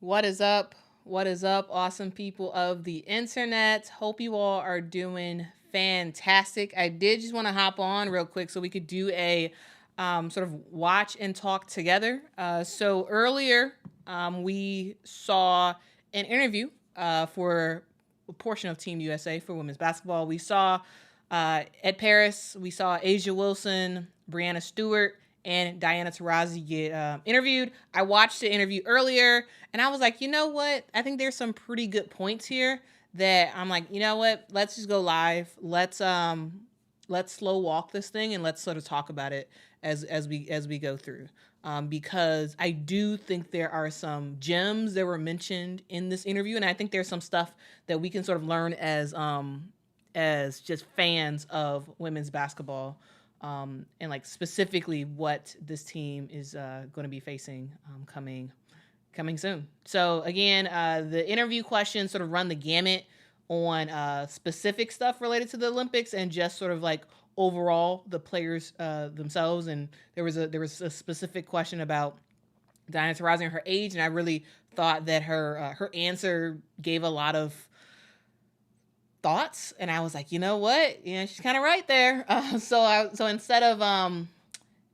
What is up? What is up, awesome people of the internet? Hope you all are doing fantastic. I did just want to hop on real quick so we could do a sort of watch and talk together. So earlier, we saw an interview for a portion of Team USA for women's basketball. We saw at Paris, we saw A'ja Wilson, Breanna Stewart, and Diana Taurasi get interviewed. I watched the interview earlier, and I was like, you know what? I think there's some pretty good points here that I'm like, you know what? Let's just go live. Let's slow walk this thing and let's sort of talk about it as we go through. Because I do think there are some gems that were mentioned in this interview, and I think there's some stuff that we can sort of learn as just fans of women's basketball. And like specifically what this team is going to be facing coming soon. So again, the interview questions sort of run the gamut on specific stuff related to the Olympics and just sort of like overall the players themselves. And there was a specific question about Diana Taurasi and her age, and I really thought that her answer gave a lot of thoughts, and I was like, you know what? She's kind of right there. So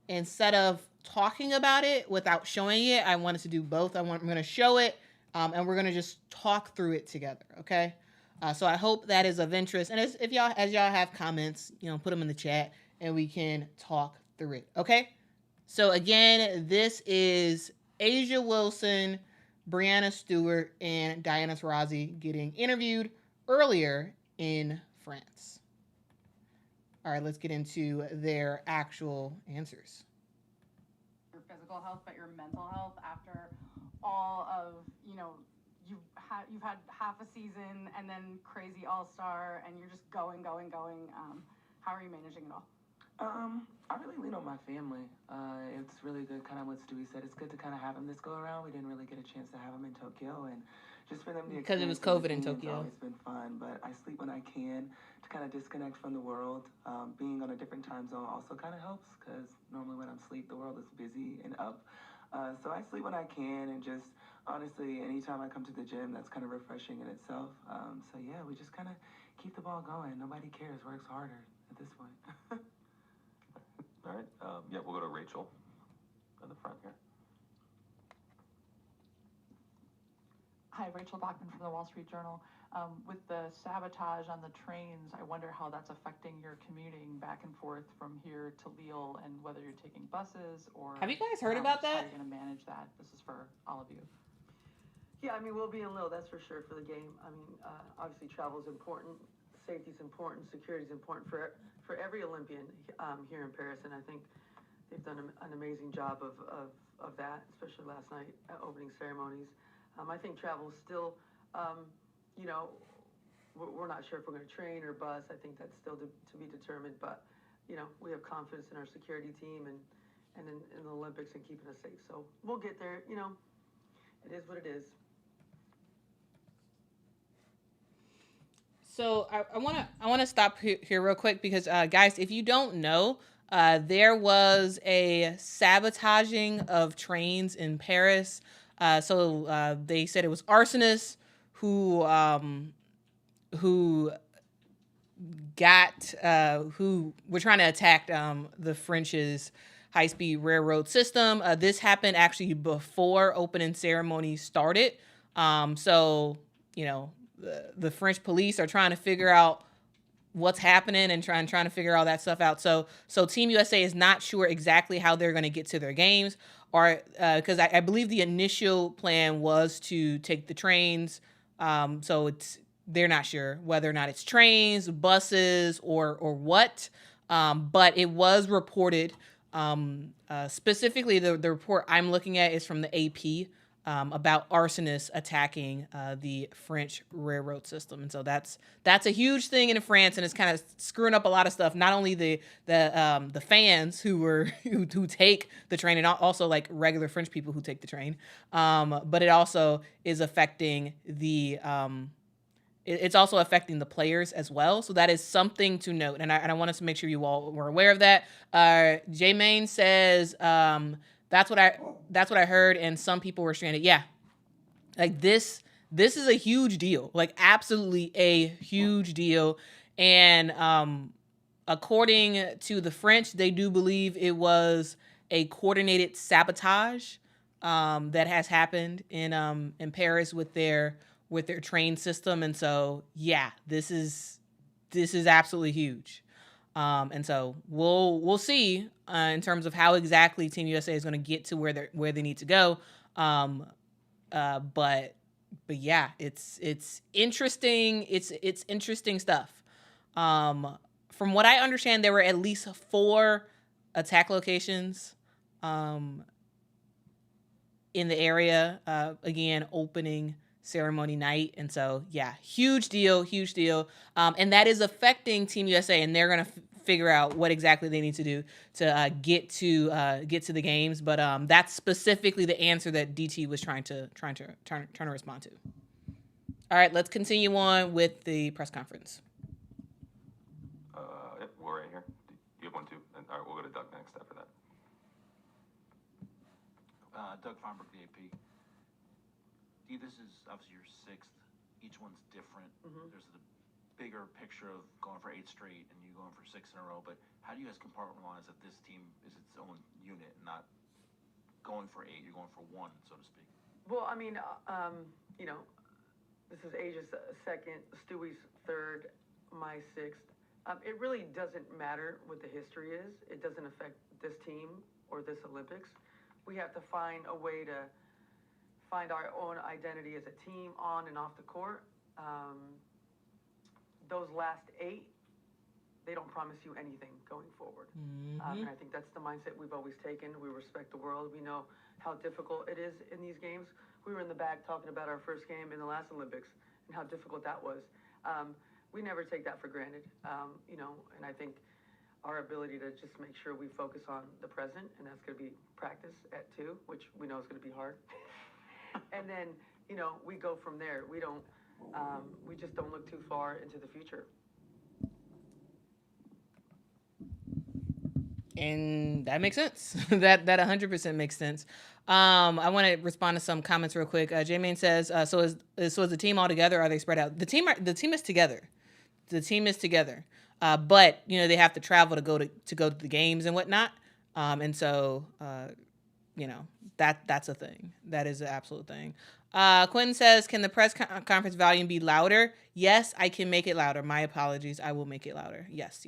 instead of talking about it without showing it, I wanted to do both. I'm going to show it, and we're going to just talk through it together. Okay. So I hope that is of interest. And as y'all have comments, put them in the chat, and we can talk through it. Okay. So again, this is A'ja Wilson, Breanna Stewart, and Diana Taurasi getting interviewed earlier in France. All right, let's get into their actual answers. Your physical health, but your mental health after all of, you've had half a season and then crazy all-star and you're just going. How are you managing it all? I really lean on my family. It's really good, kind of what Stewie said. It's good to kind of have him this go around. We didn't really get a chance to have him in Tokyo, and just for them to because it was COVID in Tokyo. It's always been fun, but I sleep when I can to kind of disconnect from the world. Being on a different time zone also kind of helps because normally when I'm asleep, the world is busy and up. So I sleep when I can, and just honestly, anytime I come to the gym, that's kind of refreshing in itself. So yeah, we just kind of keep the ball going. Nobody cares, works harder at this point. All right. Yeah, we'll go to Rachel in the front here. Hi, Rachel Bachman from the Wall Street Journal. With the sabotage on the trains, I wonder how that's affecting your commuting back and forth from here to Lille, and whether you're taking buses or... Have you guys heard about that? How are you going to manage that? This is for all of you. Yeah, we'll be in Lille, that's for sure, for the game. Obviously travel is important, safety is important, security is important for every Olympian here in Paris, and I think they've done an amazing job of that, especially last night at opening ceremonies. I think travel is still, we're not sure if we're going to train or bus. I think that's still to be determined, but, we have confidence in our security team and in the Olympics and keeping us safe. So we'll get there, it is what it is. So I want to stop here real quick because guys, if you don't know, there was a sabotaging of trains in Paris. So they said it was arsonists who were trying to attack the French's high-speed railroad system. This happened actually before opening ceremony started. So the French police are trying to figure out what's happening and trying to figure all that stuff out. So Team USA is not sure exactly how they're going to get to their games, or because I believe the initial plan was to take the trains. So they're not sure whether or not it's trains, buses, or what. But it was reported. Specifically, the report I'm looking at is from the AP. About arsonists attacking the French railroad system, and so that's a huge thing in France, and it's kind of screwing up a lot of stuff. Not only the fans who take the train, and also like regular French people who take the train, but it also is affecting it's also affecting the players as well. So that is something to note, and I wanted to make sure you all were aware of that. J Main says. That's what I heard, and some people were stranded. Yeah. Like this is a huge deal. Like absolutely a huge deal. And according to the French, they do believe it was a coordinated sabotage that has happened in Paris with their train system. And so yeah, this is absolutely huge. And so we'll see in terms of how exactly Team USA is going to get to where they need to go. But yeah, it's interesting. It's interesting stuff. From what I understand, there were at least 4 attack locations in the area. Again, opening ceremony night. And so yeah, huge deal. And that is affecting Team USA, and they're going to figure out what exactly they need to do to get to the games. But that's specifically the answer that DT was trying to respond to. All right, let's continue on with the press conference. Yep, we're right here. Do you have one too? And, all right, we'll go to Doug next after that. Doug Feinberg, the AP. Dee, this is obviously your 6th. Each one's different. Mm-hmm. There's the bigger picture of going for 8 straight and you going for 6 in a row. But how do you guys compartmentalize that this team is its own unit, not going for 8? You're going for 1, so to speak. Well, I mean, you know, this is Asia's 2nd, Stewie's 3rd, my 6th. It really doesn't matter what the history is. It doesn't affect this team or this Olympics. We have to find a way to find our own identity as a team on and off the court. Those last 8, they don't promise you anything going forward. Mm-hmm. And I think that's the mindset we've always taken. We respect the world. We know how difficult it is in these games. We were in the back talking about our first game in the last Olympics and how difficult that was. We never take that for granted, you know, and I think our ability to just make sure we focus on the present, and that's going to be practice at 2, which we know is going to be hard. And then, you know, we go from there. We just don't look too far into the future. And that makes sense. that 100% makes sense. I want to respond to some comments real quick. J-Main says, so is the team all together? Or are they spread out? The team is together. The team is together. But you know, they have to travel to go to the games and whatnot. And so you know, that's a thing. That is an absolute thing. Quentin says, can the press conference volume be louder? Yes, I can make it louder. My apologies. I will make it louder. Yes.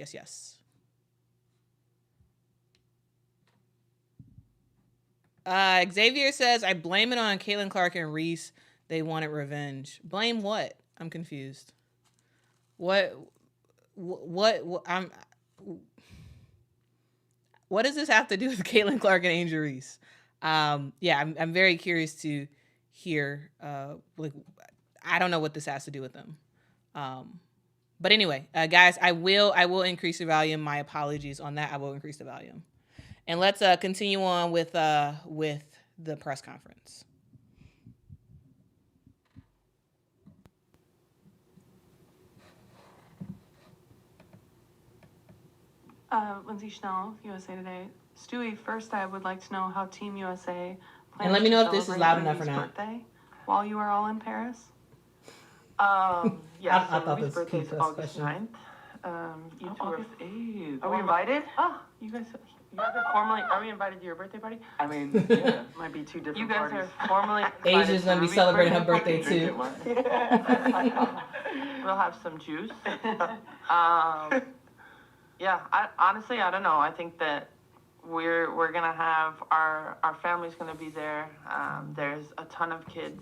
Xavier says, I blame it on Caitlin Clark and Reese. They wanted revenge. Blame what? I'm confused. What does this have to do with Caitlin Clark and Angel Reese? Yeah, I'm very curious to hear. Like, I don't know what this has to do with them. But anyway, guys, I will increase the volume. My apologies on that. I will increase the volume. And let's continue on with the press conference. Lindsay Schnell, USA Today. Stewie, first I would like to know how Team USA plans and let me know if this is loud enough or not. Birthday while you are all in Paris. Yeah, I thought Ruby's this birthday is August 9th. You two August 8th. Are we invited? Oh, you guys are formally. Are we invited to your birthday party? I mean, yeah, might be 2 different You guys parties. are formally. Asia's gonna be celebrating her birthday too. We'll have some juice. Yeah, honestly, I don't know. I think that we're gonna have our family's gonna be there. There's a ton of kids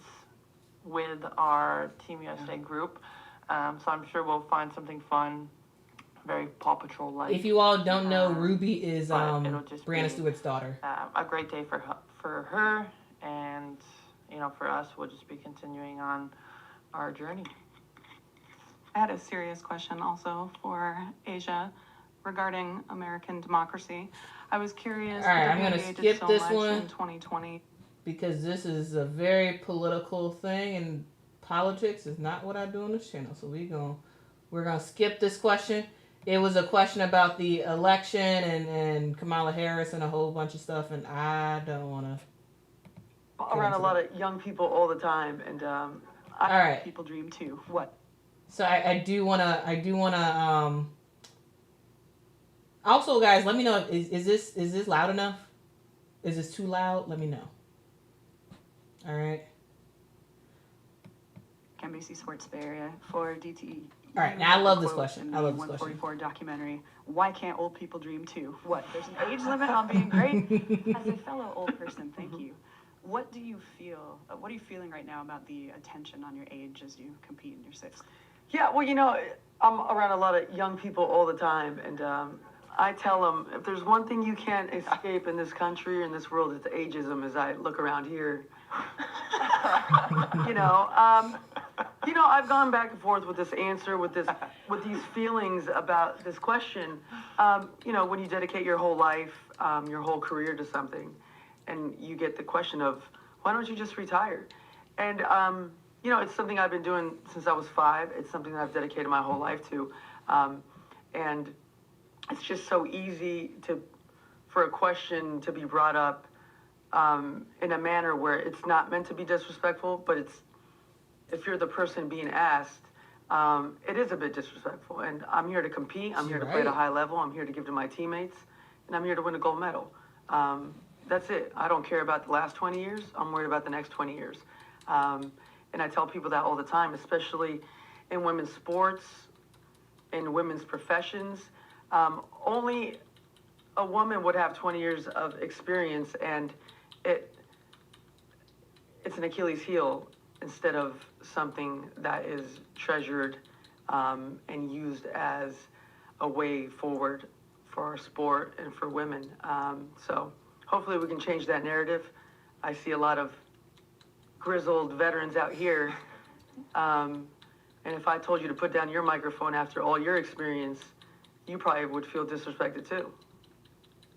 with our Team USA group, so I'm sure we'll find something fun, very Paw Patrol like. If you all don't know, Ruby is Breanna Stewart's daughter. A great day for her, and you know, for us, we'll just be continuing on our journey. I had a serious question also for Asia regarding American democracy. I was curious. All right, I'm going to skip so this much one in 2020 because this is a very political thing, and politics is not what I do on this channel. So we're gonna skip this question. It was a question about the election and Kamala Harris and a whole bunch of stuff, and I don't want to. around a lot of young people all the time, and all right. People dream too. What? So I do wanna also, guys, let me know if is this loud enough? Is this too loud? Let me know. All right. NBC Sports Bay Area for DT. All right, now I love this question. I love this question. 144 documentary. Why can't old people dream too? What? There's an age limit on being great. As a fellow old person, thank you. What do you feel? What are you feeling right now about the attention on your age as you compete in your sixth? Yeah, well, I'm around a lot of young people all the time, and I tell them, if there's one thing you can't escape in this country or in this world, it's ageism. As I look around here, I've gone back and forth with this answer, with these feelings about this question. When you dedicate your whole life, your whole career to something, and you get the question of, why don't you just retire? And it's something I've been doing since I was 5. It's something that I've dedicated my whole life to, and it's just so easy for a question to be brought up in a manner where it's not meant to be disrespectful, but if you're the person being asked, it is a bit disrespectful. And I'm here to compete. I'm here to play at a high level. I'm here to give to my teammates, and I'm here to win a gold medal. That's it. I don't care about the last 20 years. I'm worried about the next 20 years. And I tell people that all the time, especially in women's sports, in women's professions. Only a woman would have 20 years of experience, and it's an Achilles heel instead of something that is treasured and used as a way forward for our sport and for women. So hopefully we can change that narrative. I see a lot of grizzled veterans out here, and if I told you to put down your microphone after all your experience, you probably would feel disrespected too.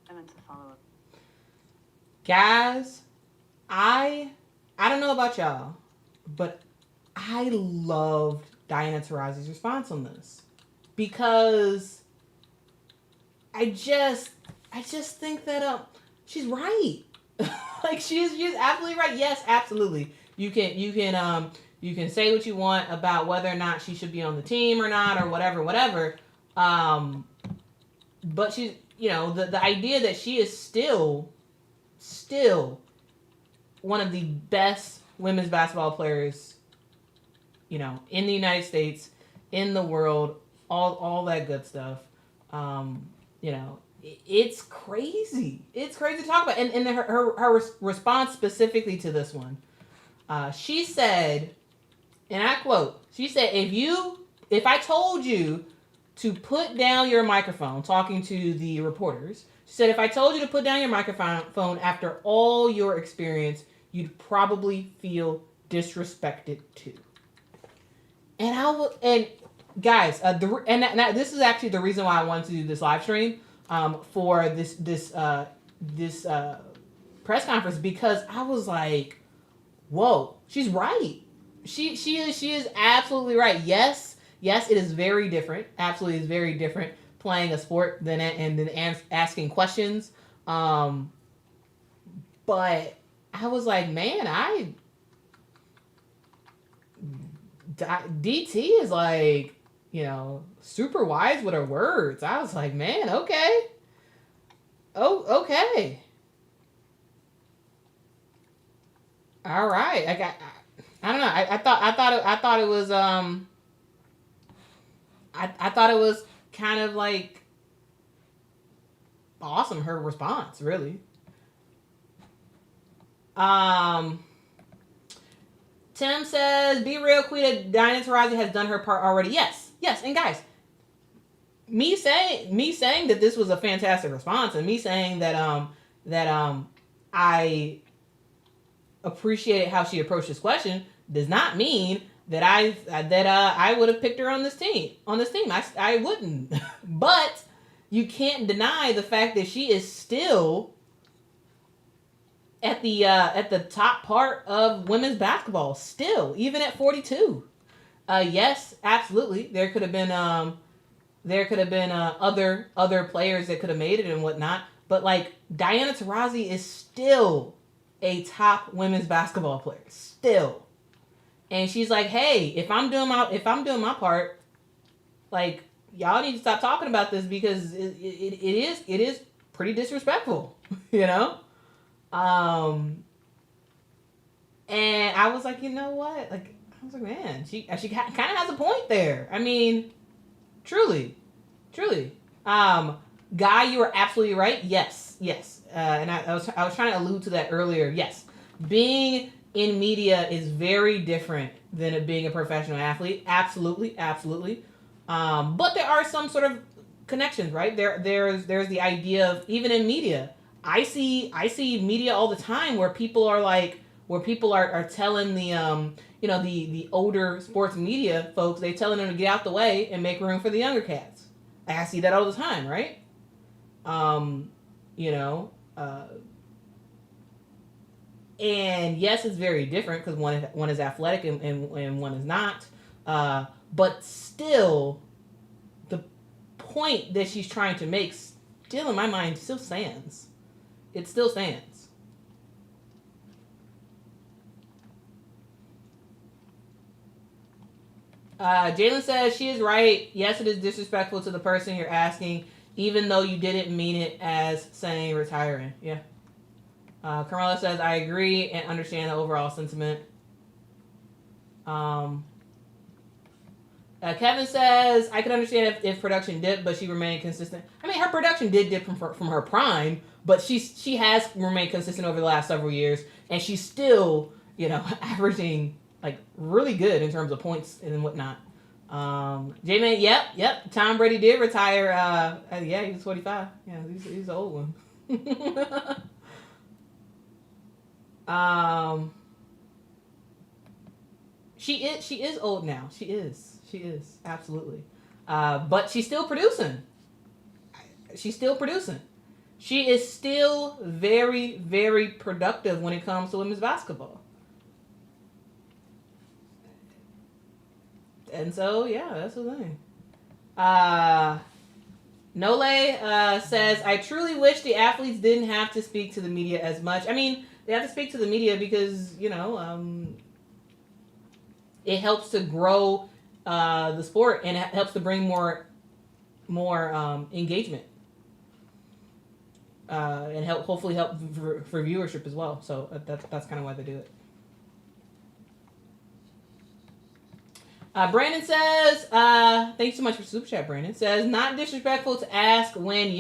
And then to follow up. Guys, I don't know about y'all, but I loved Diana Taurasi's response on this, because I just think that she's right. Like she's absolutely right. Yes, absolutely. You can say what you want about whether or not she should be on the team or not, or whatever. But she's, the idea that she is still one of the best women's basketball players, in the United States, in the world, all that good stuff. It's crazy. It's crazy to talk about. And her response specifically to this one, she said, and I quote, she said, if I told you to put down your microphone, talking to the reporters, she said, if I told you to put down your microphone after all your experience, you'd probably feel disrespected too. And guys, this is actually the reason why I wanted to do this live stream for this press conference, because I was like, whoa, she's right. She is absolutely right. Yes, it is very different. Absolutely, is very different playing a sport than asking questions. But I was like, man, DT is like, super wise with her words. I was like, man, okay. Oh, okay. All right. I don't know. I thought it was I thought it was kind of like awesome, her response, really. Tim says, be real, Quita, Diana Taurasi has done her part already. Yes, and guys, me saying that this was a fantastic response, and me saying that I appreciated how she approached this question, does not mean that I would have picked her on this team. I wouldn't. But you can't deny the fact that she is still at the top part of women's basketball, still, even at 42. Yes, absolutely. There could have been other players that could have made it and whatnot. But like, Diana Taurasi is still a top women's basketball player. Still. And she's like, hey, if I'm doing my part, like, y'all need to stop talking about this because it is pretty disrespectful, you know? And I was like, you know what? Like, I was like, man, she kind of has a point there. I mean, truly. Guy, you are absolutely right. Yes. And I was trying to allude to that earlier. Yes, being in media is very different than it being a professional athlete. Absolutely. But there are some sort of connections, right? There's the idea of, even in media, I see media all the time where people are telling the older sports media folks, they telling them to get out the way and make room for the younger cats. I see that all the time, right? And yes, it's very different because one is athletic and one is not. But still, the point that she's trying to make, still in my mind, still stands. It still stands. Jalen says she is right. Yes, it is disrespectful to the person you're asking, even though you didn't mean it as saying retiring. Yeah. Carmela says, I agree and understand the overall sentiment. Kevin says, I can understand if production dipped, but she remained consistent. I mean, her production did dip from her prime, but she has remained consistent over the last several years, and she's still, averaging, like, really good in terms of points and whatnot. J-Man, yep. Tom Brady did retire. Yeah, he was 45. Yeah, he's an old one. She is old now. She is absolutely. But she's still producing. She is still very, very productive when it comes to women's basketball. And so, yeah, that's the thing. Nole says, I truly wish the athletes didn't have to speak to the media as much. I mean, they have to speak to the media because, it helps to grow the sport and it helps to bring more engagement. And hopefully help for viewership as well. So that's kind of why they do it. Brandon says, thanks so much for Super Chat, Brandon. Says, not disrespectful to ask when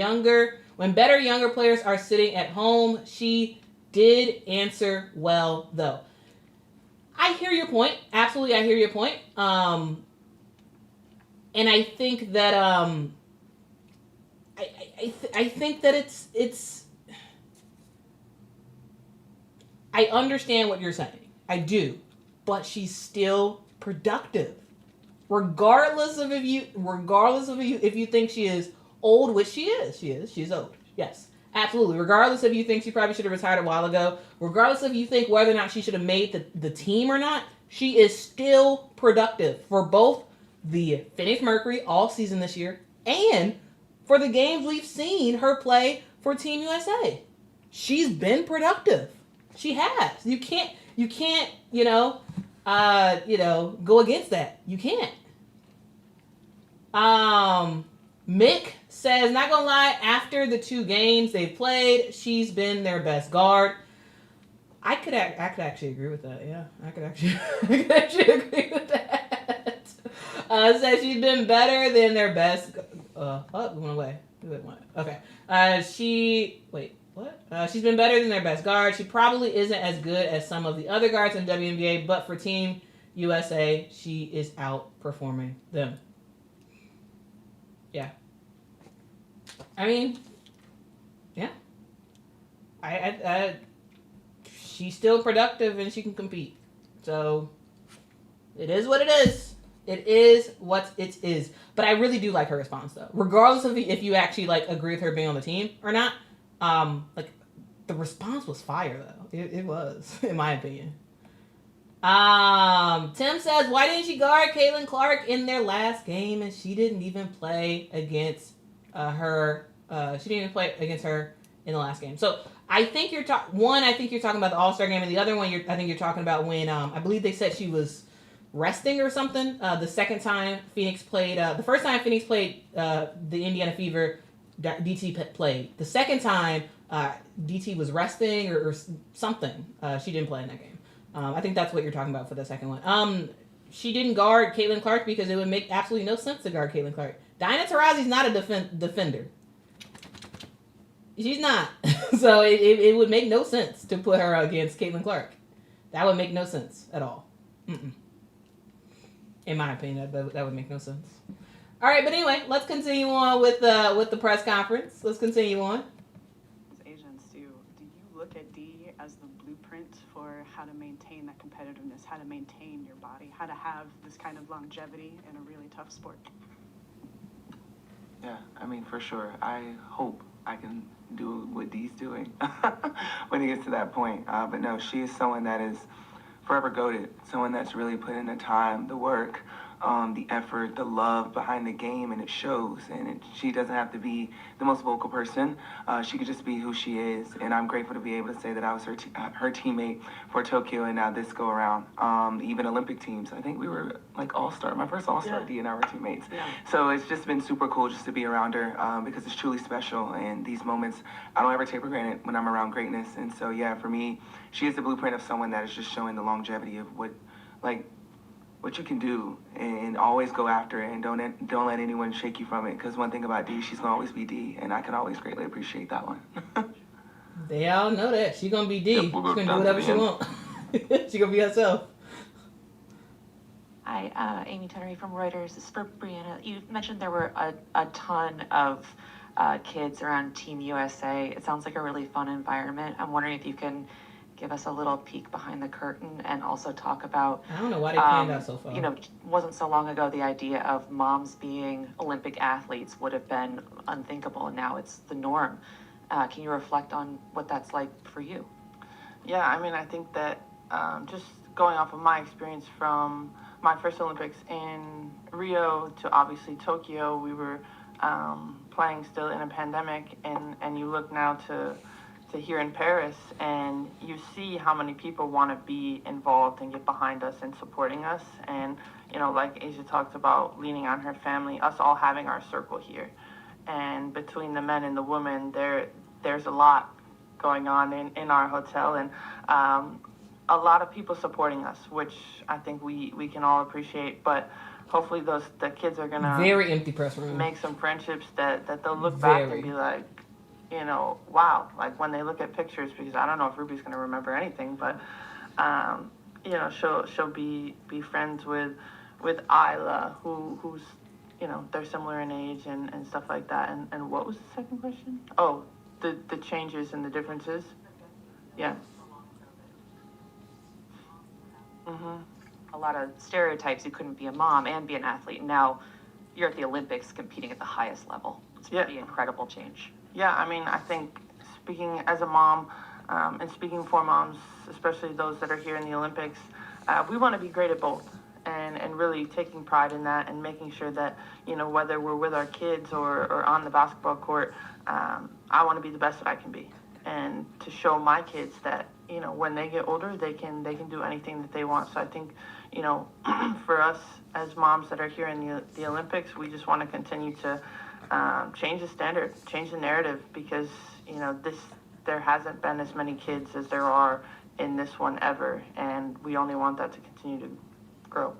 better younger players are sitting at home. She did answer well, though. I hear your point. Absolutely, I hear your point. And I think that, I think that it's I understand what you're saying. I do. But she's still productive. Regardless of if you think she is old, which she's old. Yes, absolutely. Regardless if you think she probably should have retired a while ago, regardless if you think whether or not she should have made the team or not, she is still productive for both the Phoenix Mercury all season this year and for the games we've seen her play for Team USA. She's been productive. She has. You can't, go against that. You can't. Mick says, not gonna lie, after the 2 games they've played, she's been their best guard. I could actually agree with that. Yeah, I could actually agree with that. Says she's been better than their best. It went away. Okay. She's been better than their best guard. She probably isn't as good as some of the other guards in WNBA, but for Team USA, she is outperforming them. Yeah. I mean, yeah. She's still productive and she can compete. So, it is what it is. It is what it is. But I really do like her response, though. Regardless of if you actually, agree with her being on the team or not, the response was fire, though. It was, in my opinion. Tim says, why didn't she guard Caitlin Clark in their last game? And she didn't even play against her. She didn't even play against her in the last game. So I think you're I think you're talking about the All-Star game, and the other one I think you're talking about when I believe they said she was resting or something. The second time Phoenix played, the first time Phoenix played the Indiana Fever, DT played. The second time DT was resting or something. She didn't play in that game. I think that's what you're talking about for the second one. She didn't guard Caitlin Clark because it would make absolutely no sense to guard Caitlin Clark. Diana Taurasi's not a defender. She's not. So it would make no sense to put her against Caitlin Clark. That would make no sense at all. Mm-mm. In my opinion, that would make no sense. All right, but anyway, let's continue on with the press conference. Let's continue on. As Asians, do you look at D as the blueprint for how to maintain that competitiveness, how to maintain your body, how to have this kind of longevity in a really tough sport? Yeah, I mean, for sure. I hope I can do what Dee's doing when he gets to that point. But no, she is someone that is forever goated, someone that's really put in the time, the work, the effort, the love behind the game, and it shows. And she doesn't have to be the most vocal person. She could just be who she is. And I'm grateful to be able to say that I was her teammate for Tokyo and now this go around. Even Olympic teams. I think we were like all-star. My first all-star, D and I were teammates. Yeah. So it's just been super cool just to be around her because it's truly special. And these moments, I don't ever take for granted when I'm around greatness. And so, yeah, for me, she is the blueprint of someone that is just showing the longevity of what you can do, and always go after it, and don't let anyone shake you from it. Because one thing about D, she's gonna always be D, and I can always greatly appreciate that one. They all know that she's gonna be D. Yep, she's gonna do whatever she wants. She's gonna be herself. Hi, Amy Tenery from Reuters. This is for Breanna. You mentioned there were a ton of kids around Team USA. It sounds like a really fun environment. I'm wondering if you can give us a little peek behind the curtain and also talk about, I don't know why they planned that so far. You know, wasn't so long ago the idea of moms being Olympic athletes would have been unthinkable, and now it's the norm. Can you reflect on what that's like for you? Yeah, I mean, I think that just going off of my experience from my first Olympics in Rio to obviously Tokyo, we were playing still in a pandemic, and you look now to here in Paris, and you see how many people want to be involved and get behind us and supporting us. And, you know, like Asia talked about, leaning on her family, us all having our circle here. And between the men and the women, there's a lot going on in our hotel, and a lot of people supporting us, which I think we can all appreciate. But hopefully the kids are gonna very empty press room, make some friendships that they'll look back and be like, you know, wow, like when they look at pictures, because I don't know if Ruby's gonna remember anything, but you know, she'll be friends with Isla, who's, you know, they're similar in age and stuff like that. And what was the second question? Oh, the changes and the differences. Yeah. Mm-hmm. A lot of stereotypes. You couldn't be a mom and be an athlete. Now you're at the Olympics competing at the highest level. It's a pretty incredible change. Yeah, I mean, I think speaking as a mom and speaking for moms, especially those that are here in the Olympics, we want to be great at both, and really taking pride in that and making sure that, you know, whether we're with our kids or on the basketball court, I want to be the best that I can be, and to show my kids that, you know, when they get older, they can do anything that they want. So I think, you know, for us as moms that are here in the Olympics, we just want to continue to change the standard, change the narrative, because, you know, there hasn't been as many kids as there are in this one ever, and we only want that to continue to grow.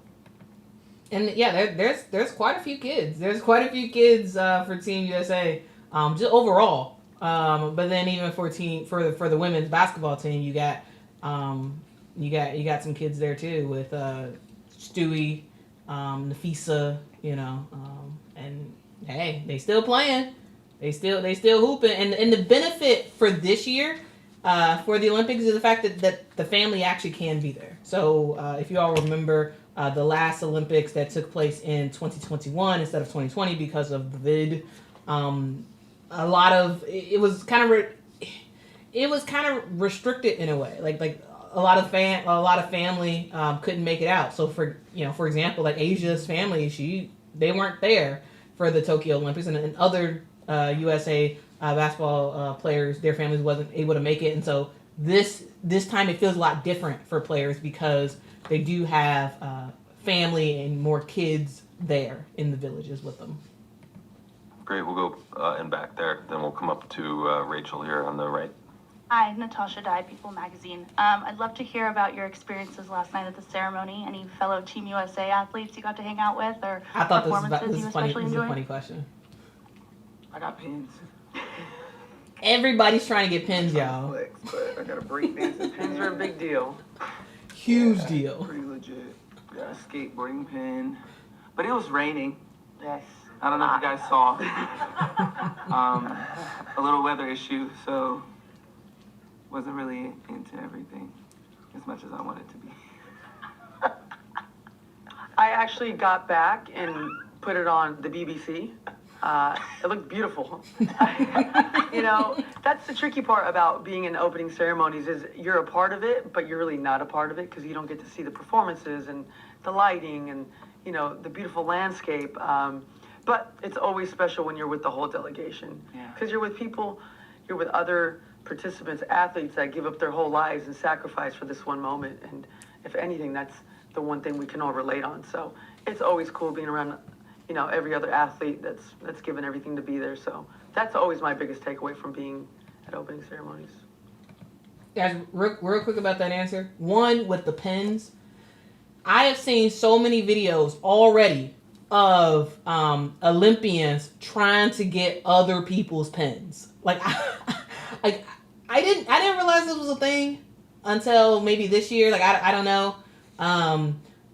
And yeah, there's quite a few kids. There's quite a few kids for Team USA, just overall. But then even for the women's basketball team, you got some kids there too with Stewie, Nafisa, you know, and hey, they still playing, they still hooping, and the benefit for this year for the Olympics is the fact that the family actually can be there. So if you all remember the last Olympics that took place in 2021 instead of 2020 because of the vid, a lot of it was kind of restricted in a way, like a lot of family couldn't make it out. So for example, like Asia's family, they weren't there for the Tokyo Olympics, and other USA basketball players, their families wasn't able to make it, and so this time it feels a lot different for players because they do have family and more kids there in the villages with them. Great, we'll go and back there. Then we'll come up to Rachel here on the right. Hi, Natasha Dye, People Magazine. I'd love to hear about your experiences last night at the ceremony. Any fellow Team USA athletes you got to hang out with, or I thought performances this you is funny. especially This is a enjoyed? funny question. I got pins. Everybody's trying to get pins, y'all. Flex, but I got a break dancing Pins are a big deal. Huge deal. Pretty legit. Got a skateboarding pin. But it was raining. Yes. I don't know if you guys saw. A little weather issue, so wasn't really into everything as much as I wanted to be. I actually got back and put it on the BBC. It looked beautiful. You know, that's the tricky part about being in opening ceremonies is you're a part of it, but you're really not a part of it because you don't get to see the performances and the lighting and, you know, the beautiful landscape. But it's always special when you're with the whole delegation because you're with people, you're with other participants, athletes that give up their whole lives and sacrifice for this one moment. And if anything, that's the one thing we can all relate on. So it's always cool being around, you know, every other athlete that's given everything to be there. So that's always my biggest takeaway from being at opening ceremonies. Guys, real quick about that answer. One, with the pins, I have seen so many videos already of Olympians trying to get other people's pins. Like, I didn't realize this was a thing until maybe this year. Like, I don't know.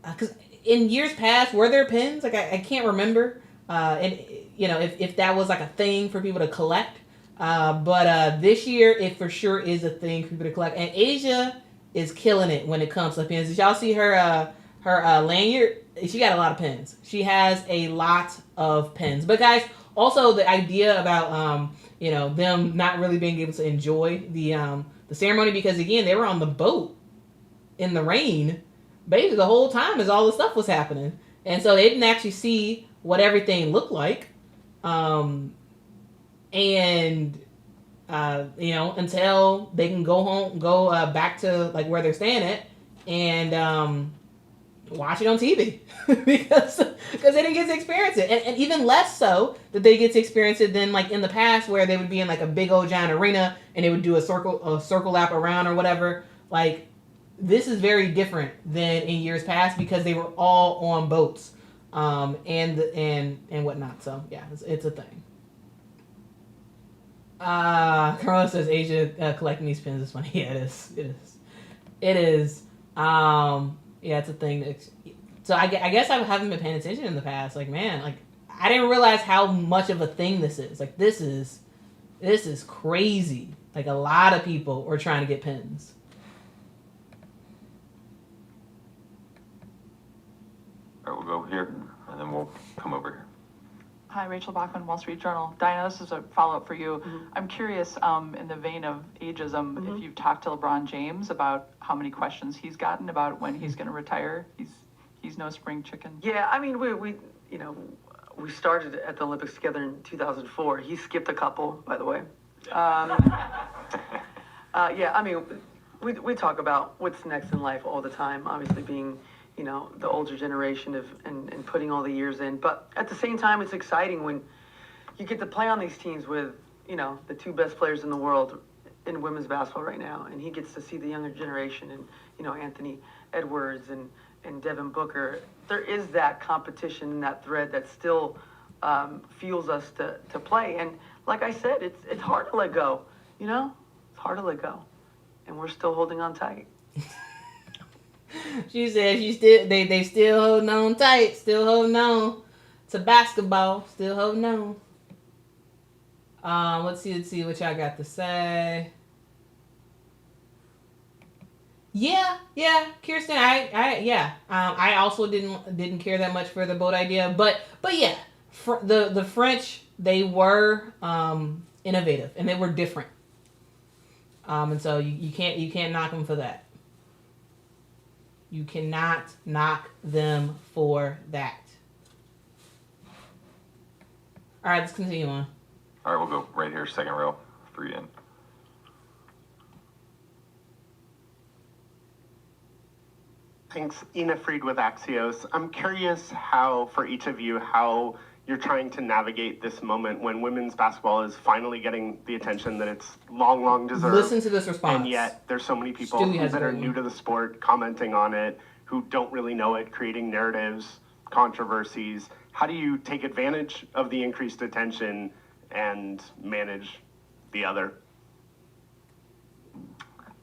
Because in years past, were there pins? Like, I can't remember. And you know, if that was like a thing for people to collect. But this year, it for sure is a thing for people to collect. And Asia is killing it when it comes to pins. Did y'all see her lanyard? She got a lot of pins. She has a lot of pins. But guys, also the idea about you know, them not really being able to enjoy the ceremony because again they were on the boat in the rain basically the whole time as all the stuff was happening, and so they didn't actually see what everything looked like, and you know, until they can go back to like where they're staying at and watch it on TV because they didn't get to experience it, and even less so that they get to experience it than like in the past where they would be in like a big old giant arena and they would do a circle lap around or whatever. Like, this is very different than in years past because they were all on boats and whatnot. So yeah, it's a thing. Carlos says Asia collecting these pins is funny. Yeah, it is. Yeah, it's a thing. So I guess I haven't been paying attention in the past. Like, man, like I didn't realize how much of a thing this is. Like, this is crazy. Like, a lot of people are trying to get pins. All right, we'll go here, and then we'll come over here. Hi, Rachel Bachman, Wall Street Journal. Diana, this is a follow-up for you. I'm curious, in the vein of ageism, if you've talked to LeBron James about how many questions he's gotten about when he's going to retire. He's no spring chicken. Yeah, I mean, we you know, we started at the Olympics together in 2004. He skipped a couple, by the way. Yeah, I mean, we talk about what's next in life all the time, obviously being, you know, the older generation and putting all the years in. But at the same time, it's exciting when you get to play on these teams with, you know, the two best players in the world in women's basketball right now. And he gets to see the younger generation and, you know, Anthony Edwards and Devin Booker. There is that competition and that thread that still fuels us to play. And like I said, it's hard to let go, you know? It's hard to let go. And we're still holding on tight. She said they still holding on tight, still holding on to basketball, still holding on. Let's see what y'all got to say. Yeah, Kirsten, I also didn't care that much for the boat idea, but yeah, the French, they were innovative and they were different, and so you can't knock them for that. You cannot knock them for that. All right, let's continue on. All right, we'll go right here, second row, 3 in. Thanks, Ina Fried with Axios. I'm curious how, for each of you, how you're trying to navigate this moment when women's basketball is finally getting the attention that it's long deserved. Listen to this response. And yet there's so many people Stewie has that a are great new one. to the sport, commenting on it, who don't really know it, creating narratives, controversies. How do you take advantage of the increased attention and manage the other?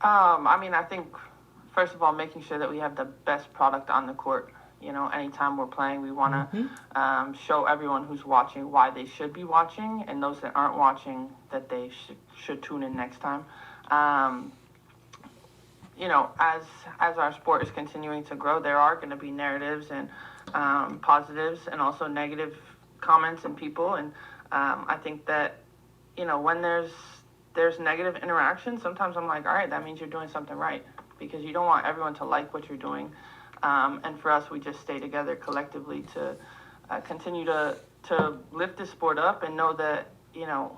I mean, I think, first of all, making sure that we have the best product on the court. You know, anytime we're playing, we want to show everyone who's watching why they should be watching, and those that aren't watching, that they should tune in next time. You know, as our sport is continuing to grow, there are going to be narratives and positives and also negative comments and people. And I think that, you know, when there's negative interaction, sometimes I'm like, all right, that means you're doing something right, because you don't want everyone to like what you're doing. And for us, we just stay together collectively to continue to lift this sport up and know that, you know,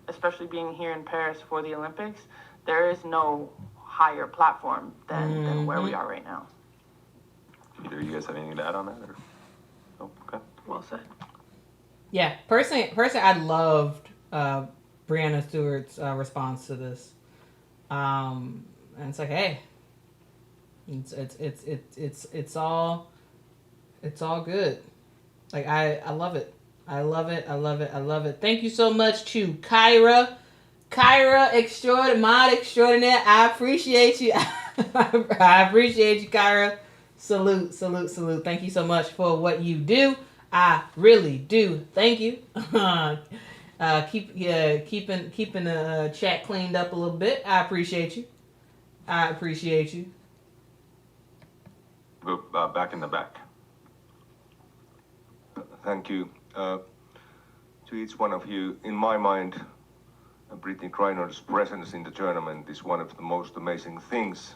especially being here in Paris for the Olympics, there is no higher platform than where we are right now. Either of you guys have anything to add on that? Or? Oh, okay. Well said. Yeah, personally, I loved Brianna Stewart's response to this, and it's like, hey, it's all good. Like I love it. I love it. Thank you so much to Kyra mod extraordinaire. I appreciate you. I appreciate you, Kyra. Salute. Thank you so much for what you do. I really do. Thank you. Keeping the chat cleaned up a little bit. I appreciate you. Go back in the back. Thank you. To each one of you, in my mind, Brittney Griner's presence in the tournament is one of the most amazing things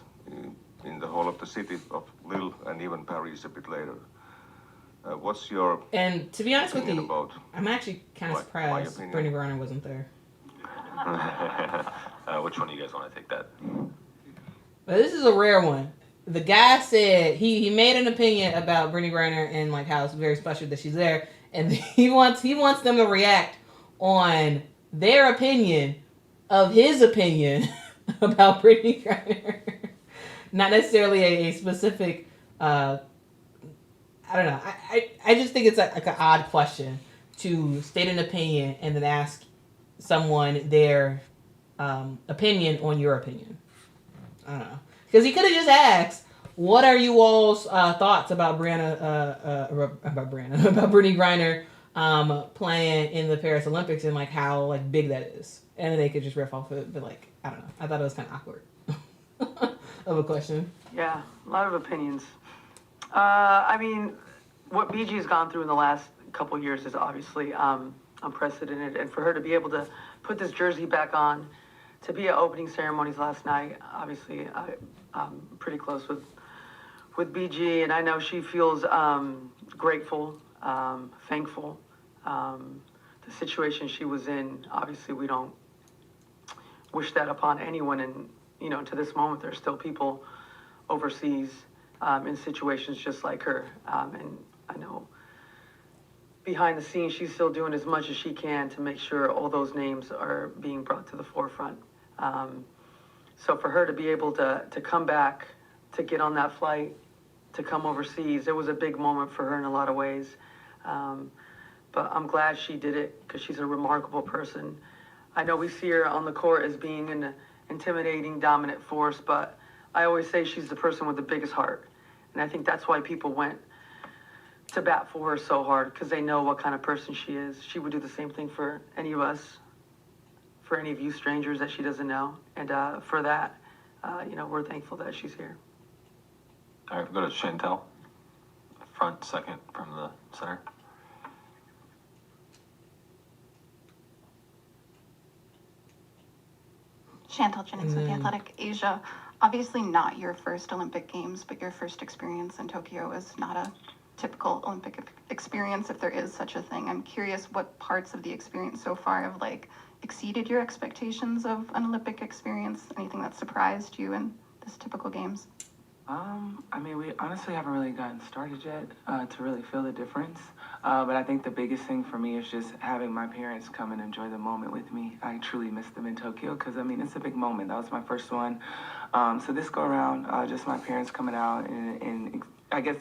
in the whole of the city of Lille and even Paris a bit later. What's your And to be honest with you, about I'm actually kind of surprised Brittney Griner wasn't there. Which one do you guys want to take that? But this is a rare one. The guy said he made an opinion about Brittney Griner and like how it's very special that she's there, and he wants them to react on their opinion of his opinion about Brittney Griner. Not necessarily a specific. I don't know. I just think it's like an odd question to state an opinion and then ask someone their opinion on your opinion. I don't know. Because he could have just asked, what are you all's thoughts about Brittney Griner playing in the Paris Olympics and like how like big that is? And then they could just riff off of it. But like, I don't know. I thought it was kind of awkward of a question. Yeah, a lot of opinions. I mean, what BG's gone through in the last couple years is obviously unprecedented. And for her to be able to put this jersey back on, to be at opening ceremonies last night, obviously I'm pretty close with BG, and I know she feels grateful, thankful. The situation she was in, obviously we don't wish that upon anyone, and you know, to this moment there's still people overseas in situations just like her, and I know behind the scenes she's still doing as much as she can to make sure all those names are being brought to the forefront. So for her to be able to come back, to get on that flight, to come overseas, it was a big moment for her in a lot of ways. But I'm glad she did it because she's a remarkable person. I know we see her on the court as being an intimidating, dominant force, but I always say she's the person with the biggest heart. And I think that's why people went to bat for her so hard, because they know what kind of person she is. She would do the same thing for any of us, for any of you strangers that she doesn't know. And for that, you know, we're thankful that she's here. All right, we'll go to Chantel. Front second from the center. Chantel Jennings with The Athletic. Asia, obviously not your first Olympic Games, but your first experience in Tokyo was not typical Olympic experience, if there is such a thing. I'm curious what parts of the experience so far have like exceeded your expectations of an Olympic experience. Anything that surprised you in this typical games? I mean, we honestly haven't really gotten started yet to really feel the difference. But I think the biggest thing for me is just having my parents come and enjoy the moment with me. I truly miss them in Tokyo because, I mean, it's a big moment. That was my first one. So this go around, just my parents coming out and I guess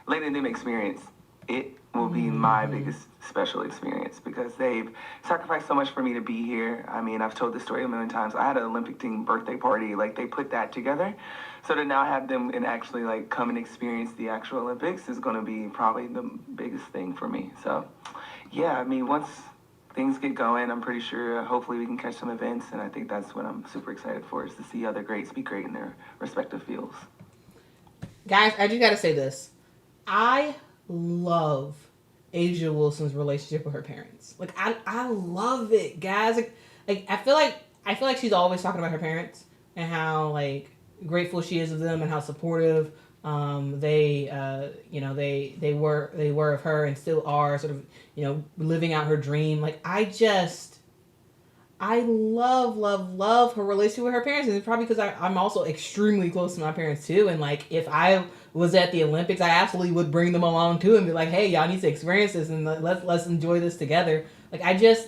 letting them experience it will be my biggest special experience because they've sacrificed so much for me to be here. I mean, I've told this story a million times. I had an Olympic team birthday party. Like, they put that together. So to now have them and actually, like, come and experience the actual Olympics is going to be probably the biggest thing for me. So, yeah, I mean, once things get going, I'm pretty sure hopefully we can catch some events. And I think that's what I'm super excited for, is to see other greats be great in their respective fields. Guys, I just got to say this. I love Asia Wilson's relationship with her parents. Like, I love it, guys. Like I feel like she's always talking about her parents and how, like, grateful she is of them and how supportive they were of her and still are, sort of, you know, living out her dream. Like, I love her relationship with her parents, and it's probably because I'm also extremely close to my parents too. And like, if I was at the Olympics, I absolutely would bring them along too and be like, "Hey, y'all need to experience this and let's enjoy this together." Like, I don't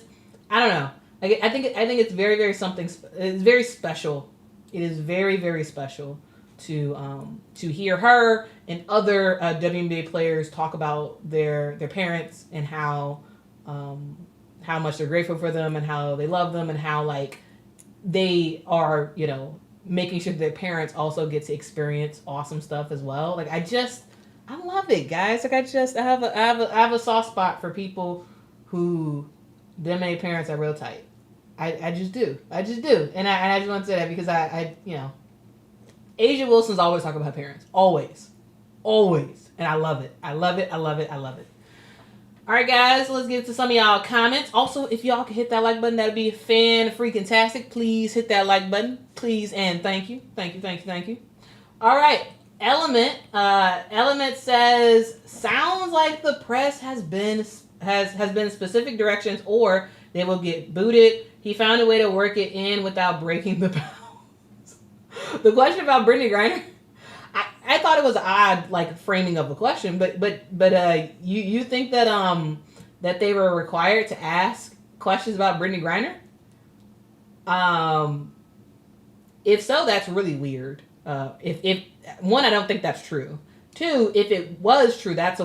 know. I think it's very, very something. It's very special. It is very, very special to hear her and other WNBA players talk about their parents and how much they're grateful for them and how they love them and how, like, they are, you know, making sure their parents also get to experience awesome stuff as well. Like, I love it, guys. Like, I have a soft spot for people who their parents are real tight. I just do. And I just want to say that because I you know, Asia Wilson's always talking about her parents. Always. And I love it. I love it. All right, guys, let's get to some of y'all comments. Also, if y'all can hit that like button, that'd be fan-freaking-tastic. Please hit that like button. Please and thank you. All right, Element says, sounds like the press has been specific directions or they will get booted. He found a way to work it in without breaking the bounds. The question about Brittney Griner, I thought it was an odd, like, framing of the question, but you think that that they were required to ask questions about Brittney Griner? If so, that's really weird. If one, I don't think that's true. Two, if it was true, that's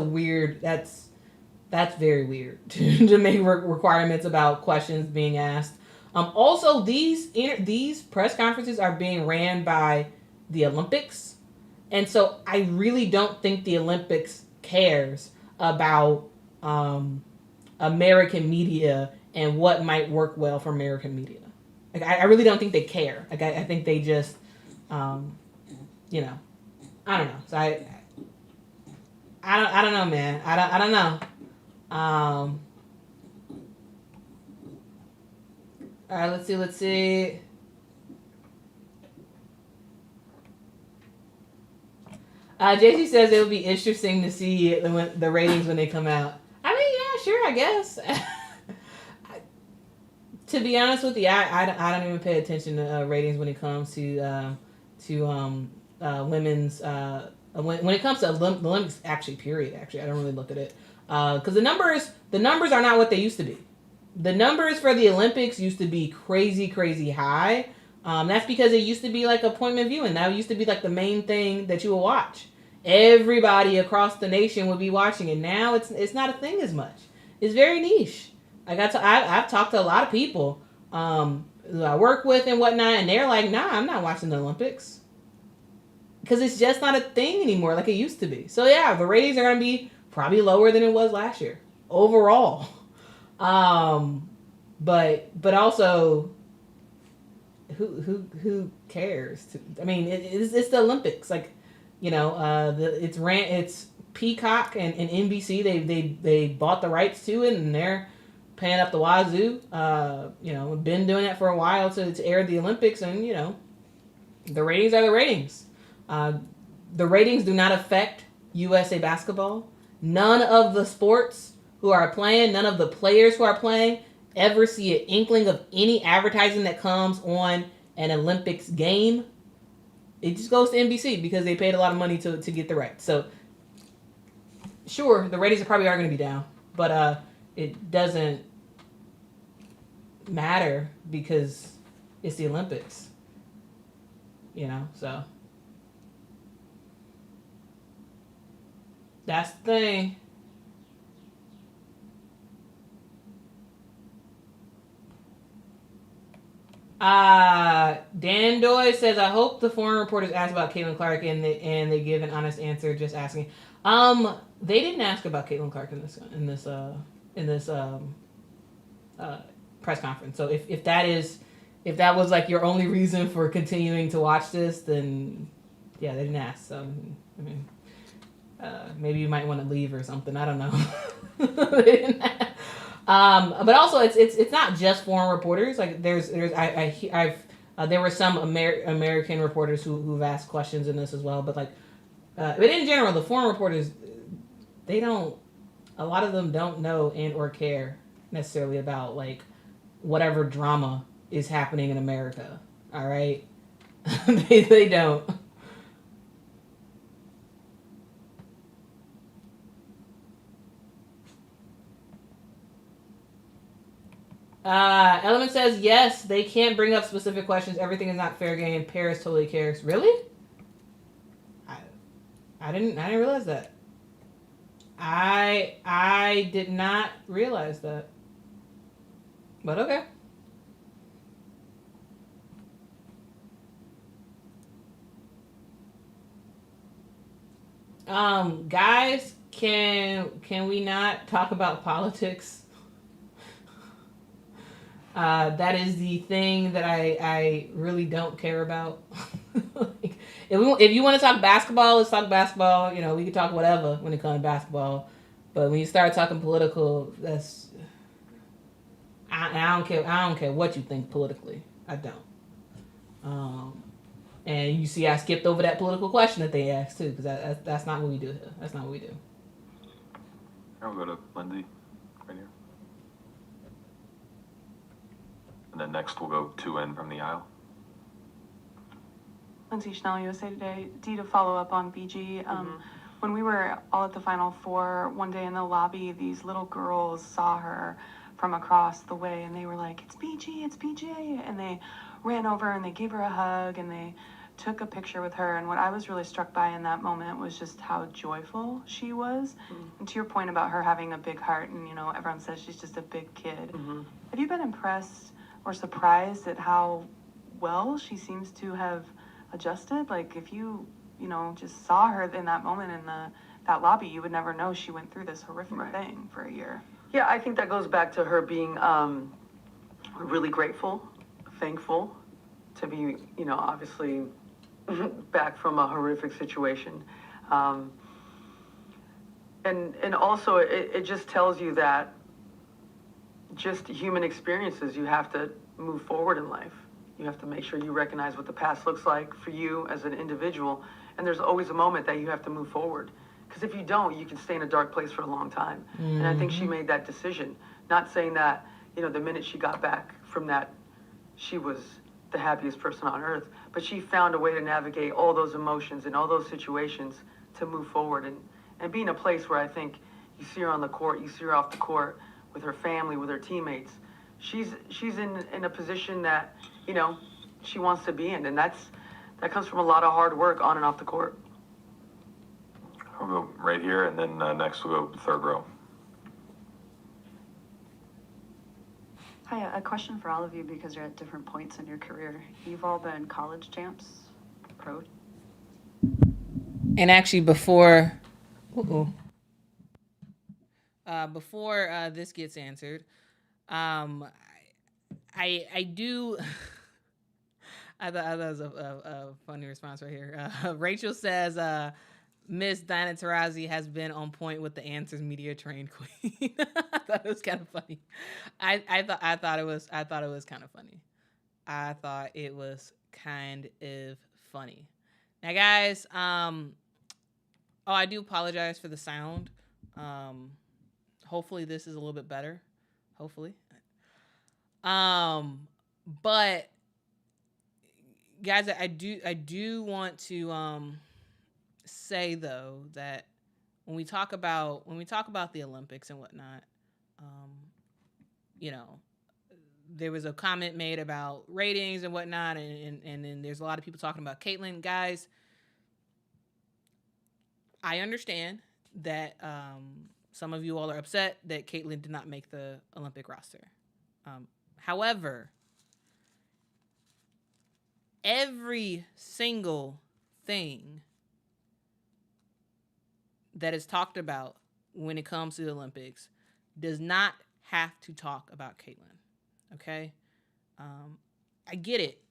very weird to make requirements about questions being asked. Also, these press conferences are being ran by the Olympics. And so I really don't think the Olympics cares about American media and what might work well for American media. Like, I really don't think they care. Like, I think they just, you know, I don't know. So I don't know, man. I don't know. All right, let's see. JC says it would be interesting to see the ratings when they come out. I mean, yeah, sure, I guess. To be honest with you, I don't even pay attention to ratings when it comes to women's when it comes to the Olympics. Actually, I don't really look at it because the numbers are not what they used to be. The numbers for the Olympics used to be crazy high. That's because it used to be like appointment viewing. That used to be like the main thing that you would watch. Everybody across the nation would be watching it. Now it's not a thing as much. It's very niche. I've talked to a lot of people who I work with and whatnot, and they're like, "Nah, I'm not watching the Olympics," because it's just not a thing anymore like it used to be. So yeah, the ratings are gonna be probably lower than it was last year overall. But also, who cares? I mean, it's the Olympics. Like, you know, it's Peacock and NBC. They bought the rights to it, and they're paying up the wazoo. You know, been doing it for a while to air the Olympics, and, you know, the ratings are the ratings. The ratings do not affect USA basketball. None of the sports who are playing, none of the players who are playing ever see an inkling of any advertising that comes on an Olympics game. It just goes to NBC because they paid a lot of money to get the rights. So, sure, the ratings probably are going to be down, but it doesn't matter because it's the Olympics. So that's the thing. Dan Doy says, I hope the foreign reporters ask about Caitlin Clark and they give an honest answer. Just asking. They didn't ask about Caitlin Clark in this press conference. So if that was like your only reason for continuing to watch this, then yeah, they didn't ask. So I mean, maybe you might want to leave or something. I don't know. They didn't ask. But also it's not just foreign reporters. Like there were some American reporters who've asked questions in this as well. But but in general, the foreign reporters, a lot of them don't know and or care necessarily about like whatever drama is happening in America. All right, they don't. Element says, yes, they can't bring up specific questions. Everything is not fair game. Paris totally cares. Really? I didn't realize that. I did not realize that. But okay. Guys, can we not talk about politics? That is the thing that I really don't care about. If you want to talk basketball, let's talk basketball. We can talk whatever when it comes to basketball. But when you start talking political, I don't care. I don't care what you think politically. I don't. And you see, I skipped over that political question that they asked too, because that's not what we do here. That's not what we do. I'll go to Lindsay right here. And then next we'll go to and from the aisle. Lindsay Schnell, USA Today. Dee, to follow up on BG, when we were all at the Final Four, one day in the lobby, these little girls saw her from across the way, and they were like, it's BG, it's BJ, and they ran over and they gave her a hug, and they took a picture with her. And what I was really struck by in that moment was just how joyful she was. And to your point about her having a big heart, and everyone says she's just a big kid. Have you been impressed or surprised at how well she seems to have adjusted? Like if you just saw her in that moment in that lobby, you would never know she went through this horrific thing for a year. Yeah, I think that goes back to her being really grateful, thankful to be, obviously back from a horrific situation. And also it just tells you that just human experiences, you have to move forward in life. You have to make sure you recognize what the past looks like for you as an individual. And there's always a moment that you have to move forward. Because if you don't, you can stay in a dark place for a long time. And I think she made that decision. Not saying that, the minute she got back from that, she was the happiest person on earth. But she found a way to navigate all those emotions and all those situations to move forward and be in a place where I think you see her on the court, you see her off the court with her family, with her teammates. She's in a position that, she wants to be in. And that comes from a lot of hard work on and off the court. I'll go right here, and then next we'll go third row. Hi, a question for all of you because you're at different points in your career. You've all been college champs, pro. And actually, before this gets answered, I do. I thought that was a funny response right here. Rachel says, Miss Dinah Taurasi has been on point with the answers, media trained queen. I thought it was kind of funny. I thought it was kind of funny. I thought it was kind of funny. Now, guys, Oh, I do apologize for the sound. Hopefully this is a little bit better. Hopefully. But guys, I do want to say though that when we talk about the Olympics and whatnot, you know, there was a comment made about ratings and whatnot, and then there's a lot of people talking about Caitlin. Guys, I understand that some of you all are upset that Caitlin did not make the Olympic roster. However, every single thing that is talked about when it comes to the Olympics does not have to talk about Caitlin. Okay? I get it.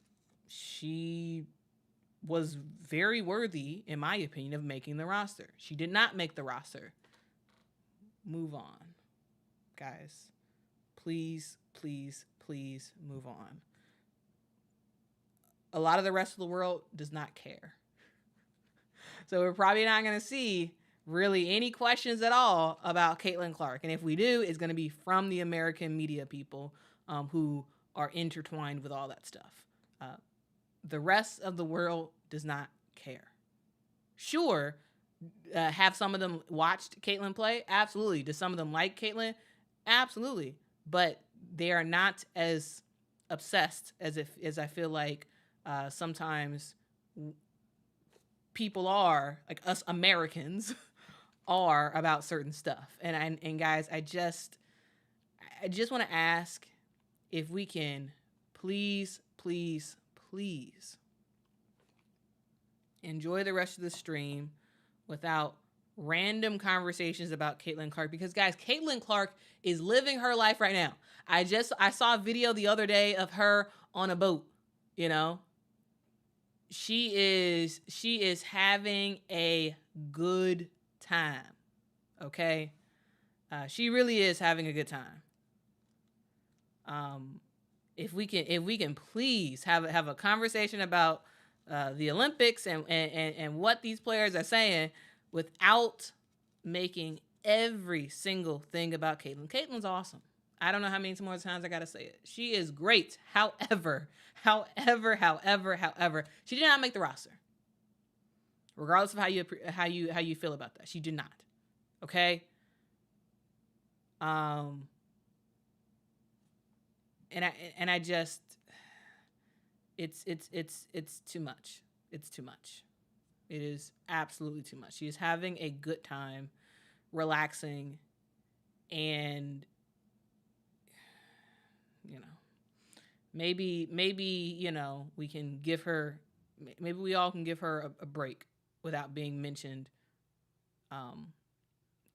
She was very worthy, in my opinion, of making the roster. She did not make the roster. Move on. Guys, please, please, please move on. A lot of the rest of the world does not care. So we're probably not going to see really any questions at all about Caitlin Clark. And if we do, it's going to be from the American media people who are intertwined with all that stuff. The rest of the world does not care. Sure, have some of them watched Caitlin play? Absolutely. Do some of them like Caitlin? Absolutely. But they are not as obsessed as I feel like sometimes people are, like us Americans are, about certain stuff. And guys, I just want to ask if we can please enjoy the rest of the stream without random conversations about Caitlin Clark, because guys, Caitlin Clark is living her life right now. I saw a video the other day of her on a boat. You know, she is having a good time. Okay, she really is having a good time. If we can please have a conversation about the Olympics and what these players are saying without making every single thing about Caitlin. Caitlin's awesome. I don't know how many more times I gotta say it. She is great. However, she did not make the roster. Regardless of how you feel about that, she did not. Okay. And I just, it's too much. It's too much. It is absolutely too much. She is having a good time, relaxing, and you know, maybe you know, we can give her, maybe we all can give her a break without being mentioned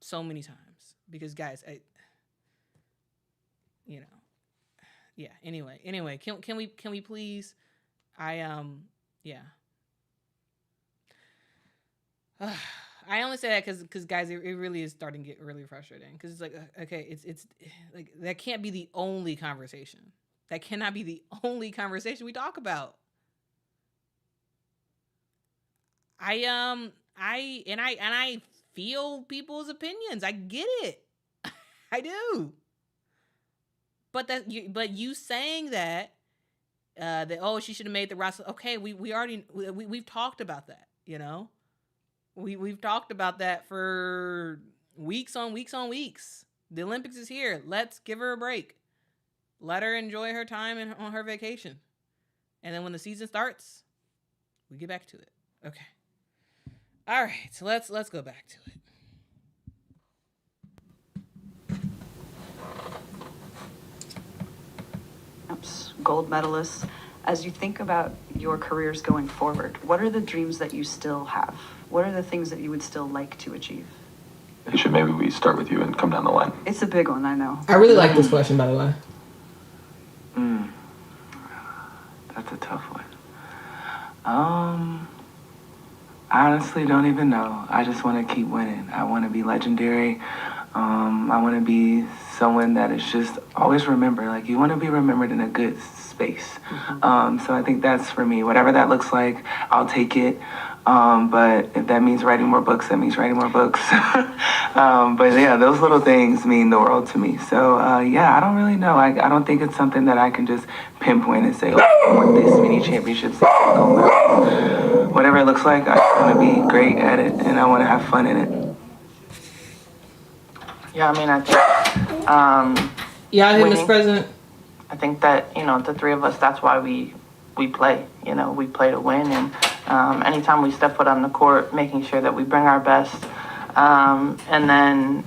so many times, because guys, you know. Yeah. Anyway, can we please? Yeah. I only say that because guys, it really is starting to get really frustrating, because it's like, okay, it's like that can't be the only conversation. That cannot be the only conversation we talk about. I feel people's opinions. I get it. I do. But you saying that she should have made the roster. Okay, we've talked about that. You know, we've talked about that for weeks on weeks. The Olympics is here. Let's give her a break. Let her enjoy her time on her vacation, and then when the season starts, we get back to it. Okay. All right. So let's go back to it. Gold medalists. As you think about your careers going forward, what are the dreams that you still have? What are the things that you would still like to achieve? Maybe we start with you and come down the line. It's a big one, I know. I really like this question, by the way. That's a tough one. I honestly don't even know. I just want to keep winning. I want to be legendary. I want to be someone that is just always remembered. Like, you want to be remembered in a good space. So I think that's for me. Whatever that looks like, I'll take it. But if that means writing more books, that means writing more books. But yeah, those little things mean the world to me. So yeah, I don't really know. I don't think it's something that I can just pinpoint and say, oh, I want this many championships. Whatever it looks like, I want to be great at it and I want to have fun in it. Yeah, I mean, I think yeah, Mr. President. I think that, the three of us, that's why we play. We play to win, and anytime we step foot on the court, making sure that we bring our best, and then,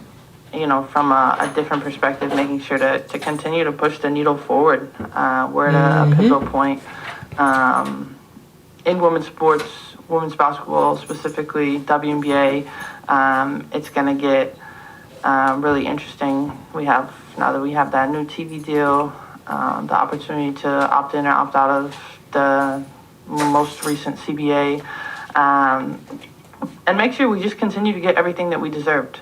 from a different perspective, making sure to continue to push the needle forward. We're at a pivotal point in women's sports, women's basketball, specifically WNBA. It's going to get really interesting. Now that we have that new TV deal, the opportunity to opt in or opt out of the most recent CBA, and make sure we just continue to get everything that we deserve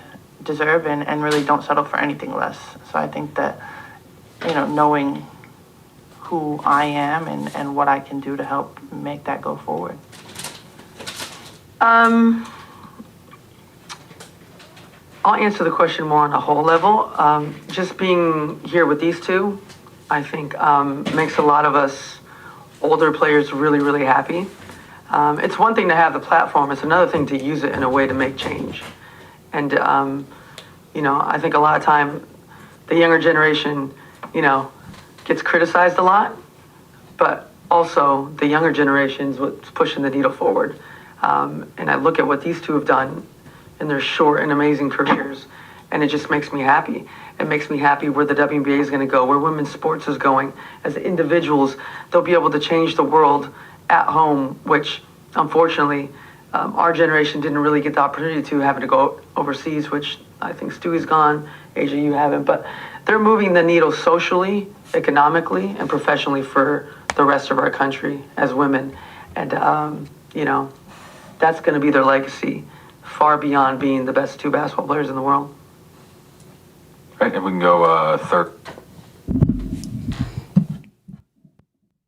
and really don't settle for anything less. So I think that, knowing who I am and what I can do to help make that go forward. I'll answer the question more on a whole level. Just being here with these two, I think, makes a lot of us older players really, really happy. It's one thing to have the platform. It's another thing to use it in a way to make change. And, I think a lot of time the younger generation, gets criticized a lot, but also the younger generation's what's pushing the needle forward. And I look at what these two have done in their short and amazing careers, and it just makes me happy. It makes me happy where the WNBA is going to go, where women's sports is going. As individuals, they'll be able to change the world at home, which unfortunately our generation didn't really get the opportunity to, having to go overseas, which I think Stewie's gone, Asia, you haven't, but they're moving the needle socially, economically, and professionally for the rest of our country as women. And, that's going to be their legacy, far beyond being the best two basketball players in the world. Right, and we can go third.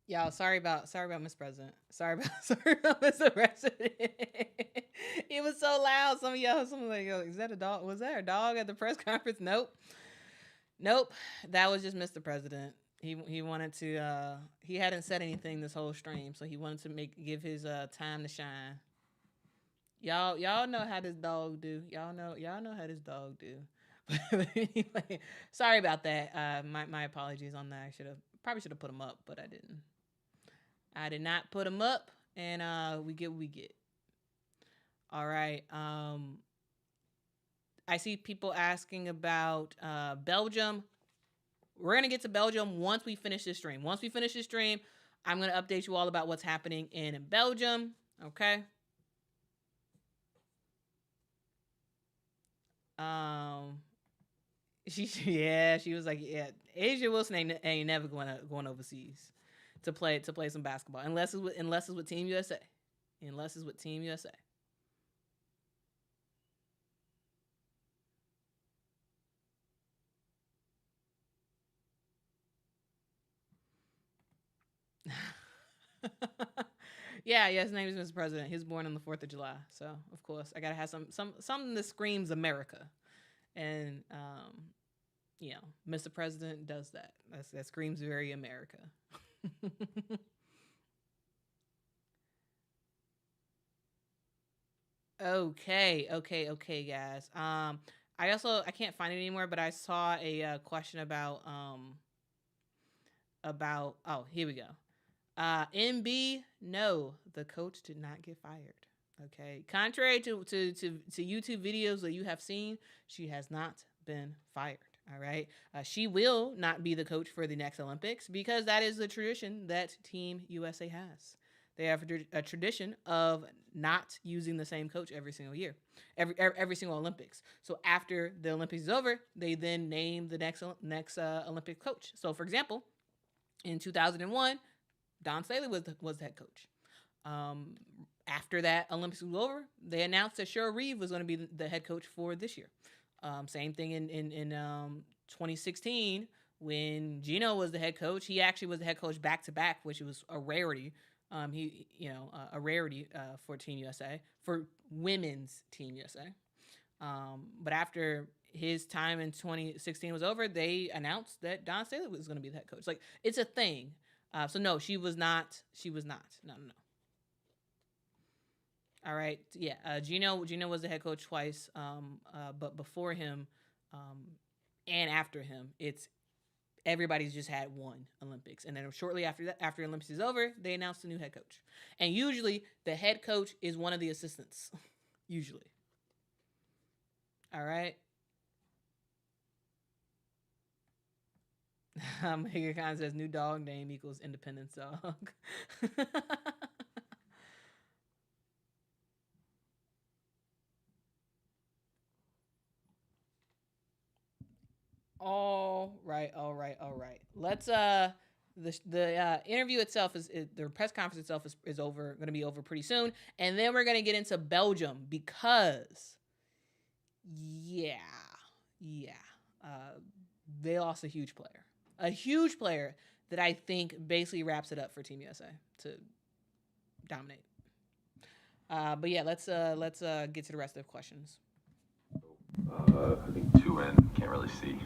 Y'all, sorry about Mr. President. Sorry about Mr. President. It was so loud. Some like, yo, is that a dog? Was that a dog at the press conference? Nope. That was just Mr. President. He wanted to. He hadn't said anything this whole stream, so he wanted to give his time to shine. Y'all know how this dog do. Y'all know how this dog do. But anyway, sorry about that. My apologies on that. Probably should have put him up, but I didn't. I did not put him up, and we get what we get. All right. I see people asking about Belgium. We're gonna get to Belgium once we finish this stream. Once we finish this stream, I'm gonna update you all about what's happening in Belgium. Okay. She was like, yeah, Asia Wilson ain't never going overseas to play some basketball unless it's with Team USA. Unless it's with Team USA. Yeah, his name is Mr. President. He was born on the 4th of July. So, of course, I got to have something that screams America. And, Mr. President does that. That screams very America. Okay, guys. I can't find it anymore, but I saw a question about, oh, here we go. MB, no, the coach did not get fired. Okay. Contrary to YouTube videos that you have seen, she has not been fired. All right. She will not be the coach for the next Olympics because that is the tradition that Team USA has. They have a tradition of not using the same coach every single year, every single Olympics. So after the Olympics is over, they then name the next Olympic coach. So, for example, in 2001, Don Staley was the head coach. After that Olympics was over, they announced that Cheryl Reeve was going to be the head coach for this year. Same thing in 2016 when Gino was the head coach. He actually was the head coach back to back, which was a rarity. He, a rarity for Team USA, for women's Team USA. But after his time in 2016 was over, they announced that Dawn Staley was going to be the head coach. Like, it's a thing. So no, she was not. She was not. No. All right. Yeah. Gino was the head coach twice. But before him, and after him, it's everybody's just had one Olympics. And then shortly after that, after Olympics is over, they announced a new head coach. And usually the head coach is one of the assistants. Usually. All right. Megan Khan says new dog name equals independence dog. All right. Let's the interview itself is the press conference itself is over, going to be over pretty soon, and then we're going to get into Belgium because they lost a huge player that I think basically wraps it up for Team USA to dominate. But yeah, let's get to the rest of the questions. I think 2 in, can't really see.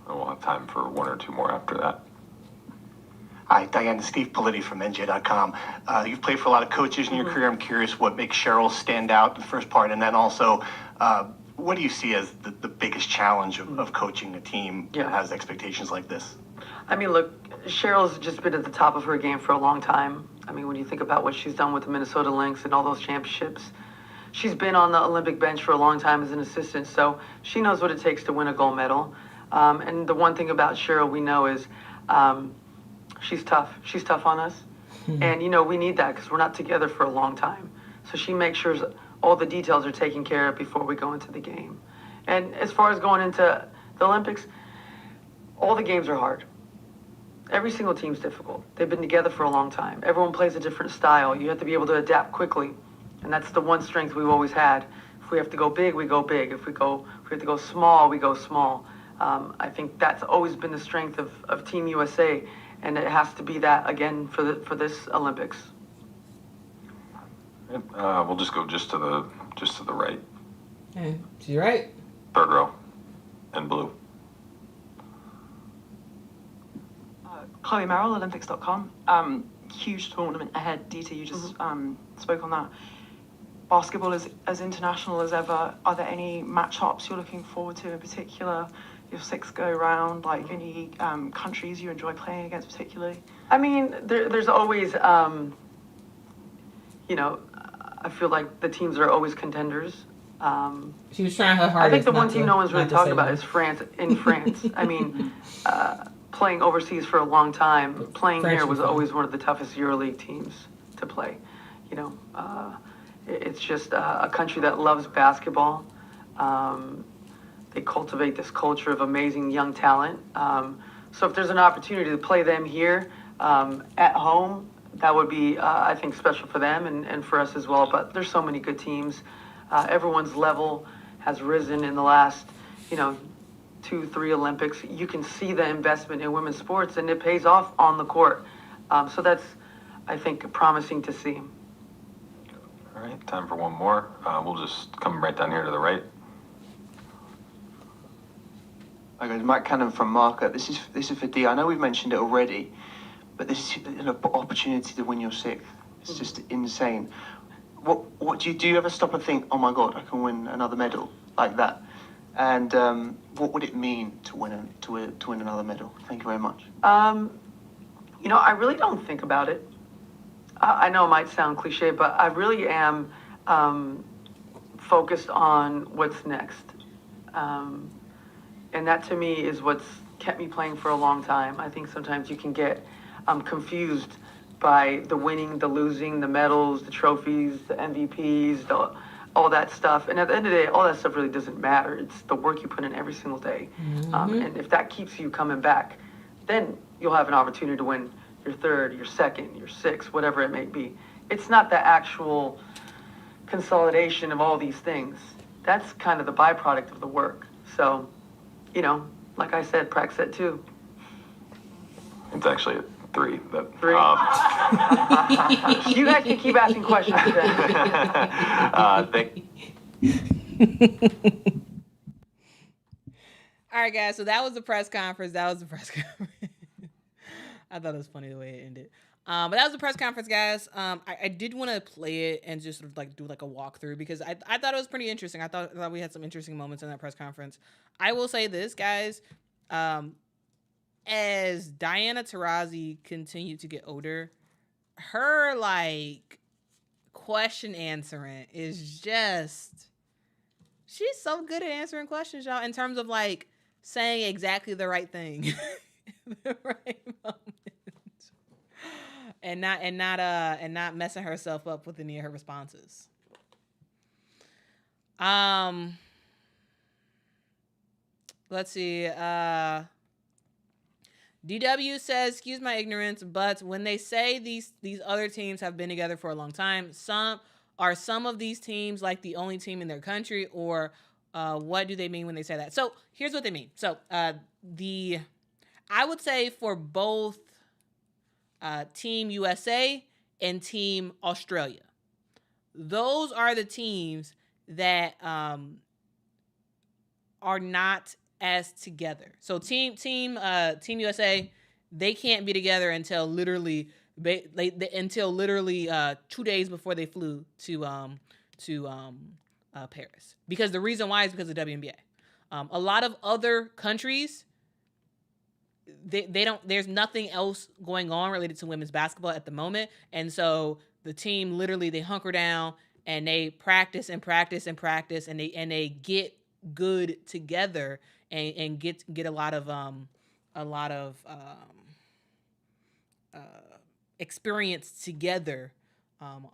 And we'll have time for 1 or 2 more after that. Hi, Diane. Steve Politi from NJ.com. You've played for a lot of coaches in your career. I'm curious what makes Cheryl stand out in the first part, and then also, what do you see as the biggest challenge of coaching a team that has expectations like this? I mean, look, Cheryl's just been at the top of her game for a long time. I mean, when you think about what she's done with the Minnesota Lynx and all those championships, she's been on the Olympic bench for a long time as an assistant, so she knows what it takes to win a gold medal. And the one thing about Cheryl we know is she's tough. She's tough on us. And, we need that because we're not together for a long time. So she makes sure all the details are taken care of before we go into the game. And as far as going into the Olympics, all the games are hard. Every single team's difficult. They've been together for a long time. Everyone plays a different style. You have to be able to adapt quickly. And that's the one strength we've always had. If we have to go big, we go big. If we have to go small, we go small. I think that's always been the strength of Team USA, and it has to be that again for this Olympics. We'll just go just to the right. Okay, to your right. 3rd row, in blue. Chloe Merrill, Olympics.com. Huge tournament ahead. Dita, you just spoke on that. Basketball is as international as ever. Are there any matchups you're looking forward to in particular? Your 6th go round, like any countries you enjoy playing against particularly? I mean, there's always, I feel like the teams are always contenders. She was trying her hardest. I think the one team no one's really talked about is France. In France, I mean, playing overseas for a long time, playing here was always one of the toughest EuroLeague teams to play. It's just a country that loves basketball. They cultivate this culture of amazing young talent. So if there's an opportunity to play them here at home, that would be, I think, special for them and for us as well. But there's so many good teams. Everyone's level has risen in the last, 2-3 Olympics. You can see the investment in women's sports, and it pays off on the court. So that's, I think, promising to see. All right, time for 1 more. We'll just come right down here to the right. Hi guys, Matt Cannon from Marker. This is for Dee. I know we've mentioned it already, but this is an opportunity to win your 6th. It's just insane. What do you ever stop and think, oh my God, I can win another medal like that? And what would it mean to win another medal? Thank you very much. I really don't think about it. I know it might sound cliche, but I really am focused on what's next. And that to me is what's kept me playing for a long time. I think sometimes you can get confused by the winning, the losing, the medals, the trophies, the MVPs, all that stuff. And at the end of the day, all that stuff really doesn't matter. It's the work you put in every single day. And if that keeps you coming back, then you'll have an opportunity to win your 3rd, your 2nd, your 6th, whatever it may be. It's not the actual consolidation of all these things. That's kind of the byproduct of the work. So, like I said, practice it too. It's actually 3. But, 3? You guys can keep asking questions then. All right, guys. So that was the press conference. I thought it was funny the way it ended. But that was the press conference, guys. I did want to play it and just sort of like do like a walkthrough because I thought it was pretty interesting. I thought we had some interesting moments in that press conference. I will say this, guys. As Diana Taurasi continued to get older, her like question answering is just, she's so good at answering questions, y'all, in terms of like saying exactly the right thing the right moment. And not messing herself up with any of her responses. Let's see. DW says, excuse my ignorance, but when they say these other teams have been together for a long time, some of these teams like the only team in their country, or what do they mean when they say that? So here's what they mean. So I would say for both Team USA and Team Australia, those are the teams that are not as together. So Team USA, they can't be together until literally 2 days before they flew to Paris. Because the reason why is because of WNBA. A lot of other countries, they don't, there's nothing else going on related to women's basketball at the moment, and so the team literally, they hunker down and they practice and practice and practice, and they get good together and get a lot of experience together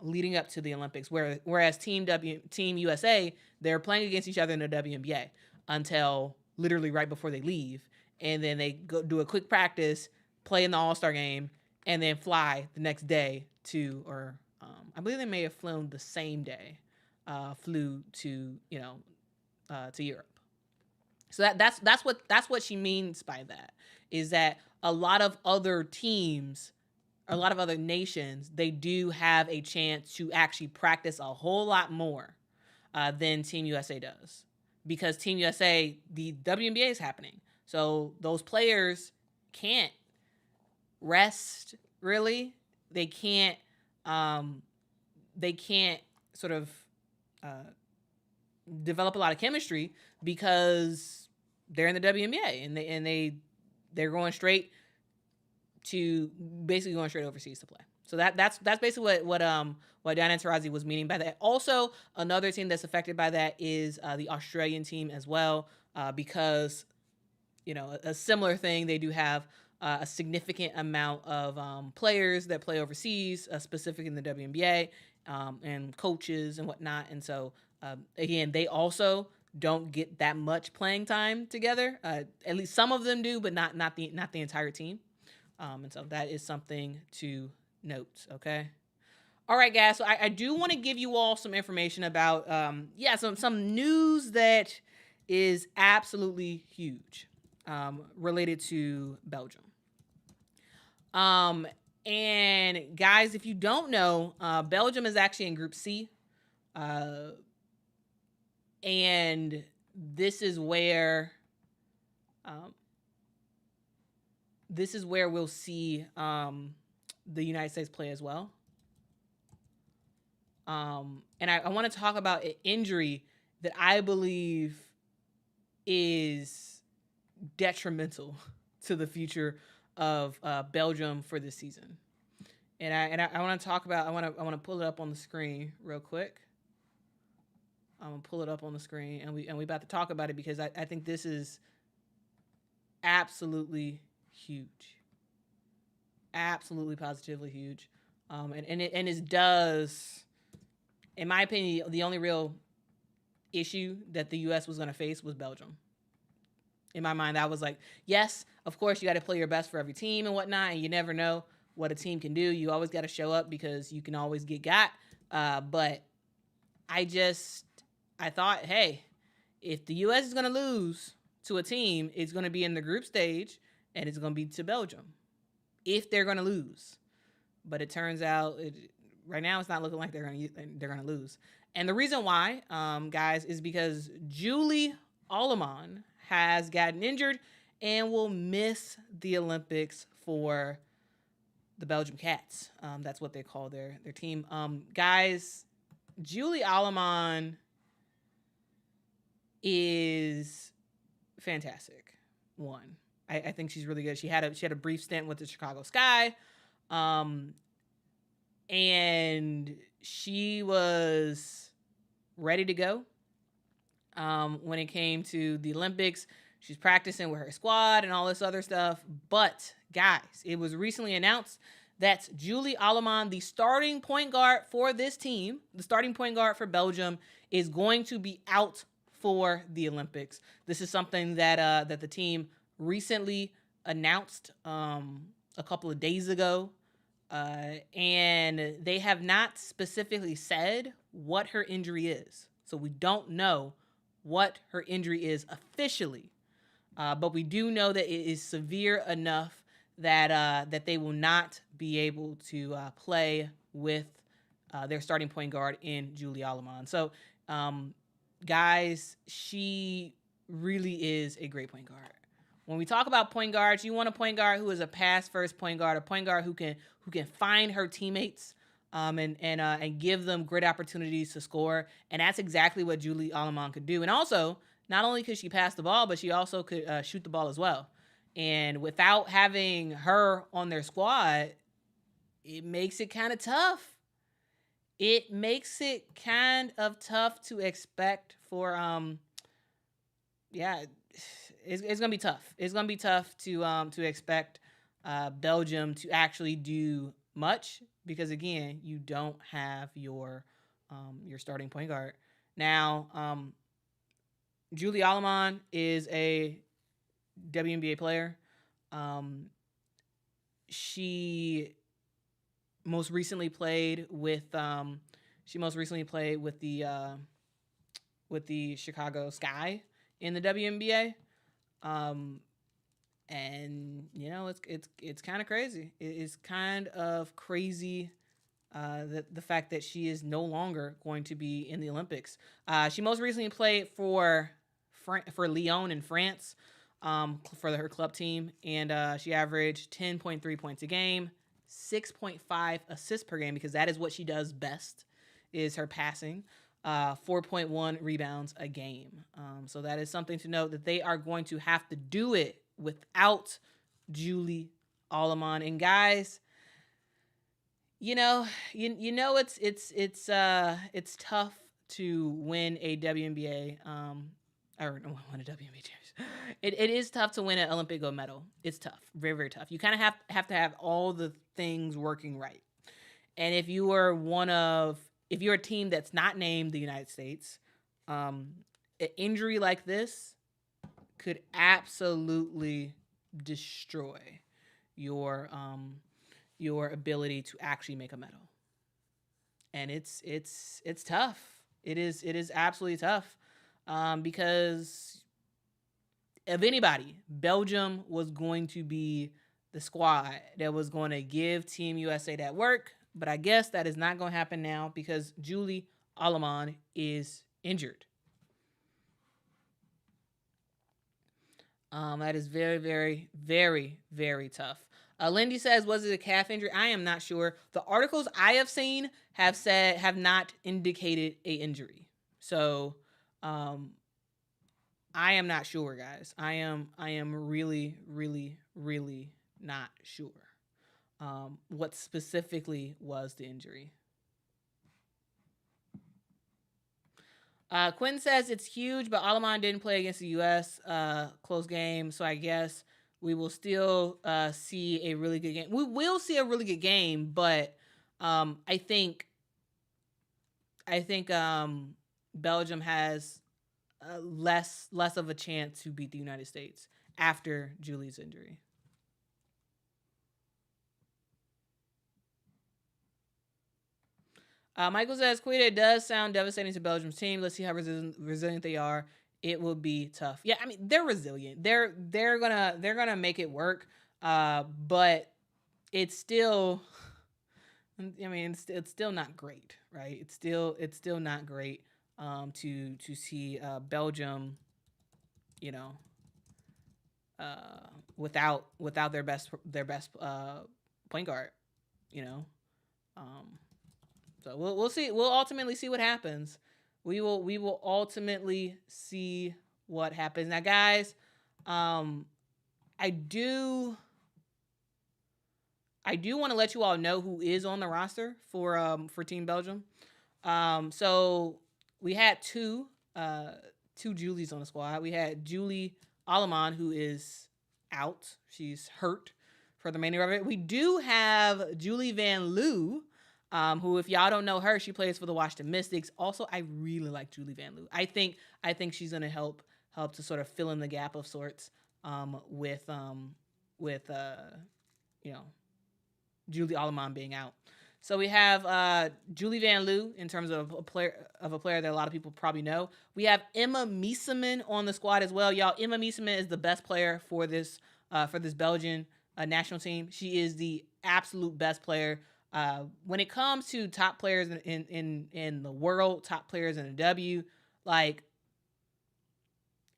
leading up to the Olympics. Whereas Team USA, they're playing against each other in the WNBA until literally right before they leave. And then they go do a quick practice, play in the All-Star game, and then fly the next day to, or I believe they may have flown the same day, flew to to Europe. So that's what she means by that, is that a lot of other teams, a lot of other nations, they do have a chance to actually practice a whole lot more than Team USA does, because Team USA, the WNBA is happening. So those players can't rest, really. They can't sort of develop a lot of chemistry because they're in the WNBA and they're going straight to, basically going straight overseas to play. So that's basically what Diana Taurasi was meaning by that. Also, another team that's affected by that is the Australian team as well, because a similar thing. They do have a significant amount of players that play overseas, specifically in the WNBA, and coaches and whatnot. And so, again, they also don't get that much playing time together. At least some of them do, but not the entire team. And so that is something to note. Okay. All right, guys. So I do want to give you all some information about some news that is absolutely huge. Related to Belgium. And guys, if you don't know, Belgium is actually in Group C. And this is where we'll see the United States play as well. And I want to talk about an injury that I believe is detrimental to the future of Belgium for this season. And I want to talk about, I want to pull it up on the screen real quick. I'm gonna pull it up on the screen, and we about to talk about it because I think this is absolutely huge, absolutely positively huge, and it does, in my opinion, the only real issue that the U.S. was gonna face was Belgium. In my mind, I was like, yes, of course, you got to play your best for every team and whatnot, and you never know what a team can do. You always got to show up because you can always get got. But I thought, hey, if the U.S. is going to lose to a team, it's going to be in the group stage, and it's going to be to Belgium. if they're going to lose. But it turns out right now it's not looking like they're going to lose. And the reason why, guys, is because Julie Alleman has gotten injured and will miss the Olympics for the Belgium Cats. That's what they call their team. Guys, Julie Alleman is fantastic. One, I think she's really good. She had a brief stint with the Chicago Sky, and she was ready to go when it came to the Olympics. She's practicing with her squad and all this other stuff. But, guys, it was recently announced that Julie Alleman, the starting point guard for this team, the starting point guard for Belgium, is going to be out for the Olympics. This is something that the team recently announced a couple of days ago. And they have not specifically said what her injury is. So we don't know what her injury is officially. But we do know that it is severe enough that they will not be able to play with their starting point guard in Julie Alleman. So, guys, she really is a great point guard. When we talk about point guards, you want a point guard who is a pass-first point guard, a point guard who can find her teammates and give them great opportunities to score. And that's exactly what Julie Alleman could do. And also, not only could she pass the ball, but she also could shoot the ball as well. And without having her on their squad, it makes it kind of tough. It makes it kind of tough to expect for, it's gonna be tough. It's gonna be tough to expect Belgium to actually do much because again, you don't have your starting point guard. Now, Julie Alleman is a WNBA player. She most recently played with the Chicago Sky in the WNBA. And you know, it's kind of crazy. It's kind of crazy the fact that she is no longer going to be in the Olympics. She most recently played for Lyon in France for her club team, and she averaged 10.3 points a game, 6.5 assists per game because that is what she does best, is her passing. 4.1 rebounds a game. So that is something to note that they are going to have to do it without Julie Alleman. And guys, it's tough to win a WNBA or win a WNBA championship. It is tough to win an Olympic gold medal. It's tough, very very tough. You kind of have to have all the things working right. And if you're a team that's not named the United States, an injury like this could absolutely destroy your ability to actually make a medal. And it's tough. It is absolutely tough because of anybody, Belgium was going to be the squad that was going to give Team USA that work. But I guess that is not going to happen now because Julie Alleman is injured. That is very, very, very, very tough. Lindy says, was it a calf injury? I am not sure. The articles I have seen have not indicated a injury. So I am not sure, guys. I am really, really, really not sure. What specifically was the injury. Quinn says it's huge, but Alleman didn't play against the U.S. Close game, so I guess we will still see a really good game. We will see a really good game, but I think Belgium has less of a chance to beat the United States after Julie's injury. Michael says, Quita, it does sound devastating to Belgium's team. Let's see how resilient they are. It will be tough. Yeah, I mean, they're resilient. They're gonna make it work. But it's still, I mean, it's still not great, right? It's still not great to see Belgium, you know, without their best point guard, you know. Um, so we'll see. We'll ultimately see what happens. We will ultimately see what happens. Now, guys, I do want to let you all know who is on the roster for Team Belgium. So we had two Julies on the squad. We had Julie Alleman, who is out. She's hurt for the remainder of it. We do have Julie Van Loo, who, if y'all don't know her, she plays for the Washington Mystics. Also, I really like Julie Van Loo. I think she's gonna help to sort of fill in the gap of sorts with you know, Julie Alleman being out. So we have Julie Van Loo in terms of a player that a lot of people probably know. We have Emma Mieseman on the squad as well, y'all. Emma Mieseman is the best player for this Belgian national team. She is the absolute best player. When it comes to top players in the world, top players in the W, like,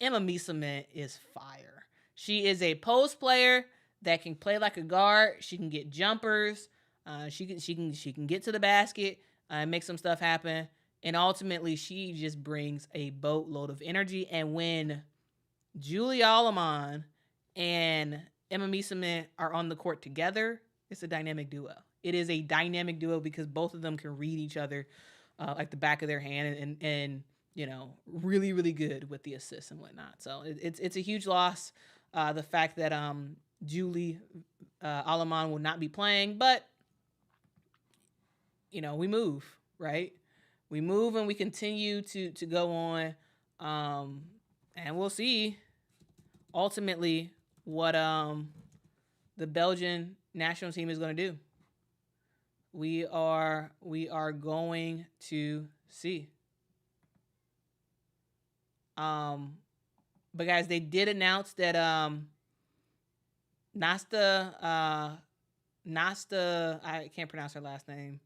Emma Mieseman is fire. She is a post player that can play like a guard. She can get jumpers. She can get to the basket and make some stuff happen. And ultimately, she just brings a boatload of energy. And when Julie Alleman and Emma Mieseman are on the court together, it's a dynamic duo. It is a dynamic duo because both of them can read each other like the back of their hand and you know, really, really good with the assists and whatnot. So it's a huge loss, the fact that Julie Alleman will not be playing, but you know, we move, right? We move and we continue to go on, and we'll see ultimately what the Belgian national team is going to do. We are going to see. But guys, they did announce that Nasta, I can't pronounce her last name.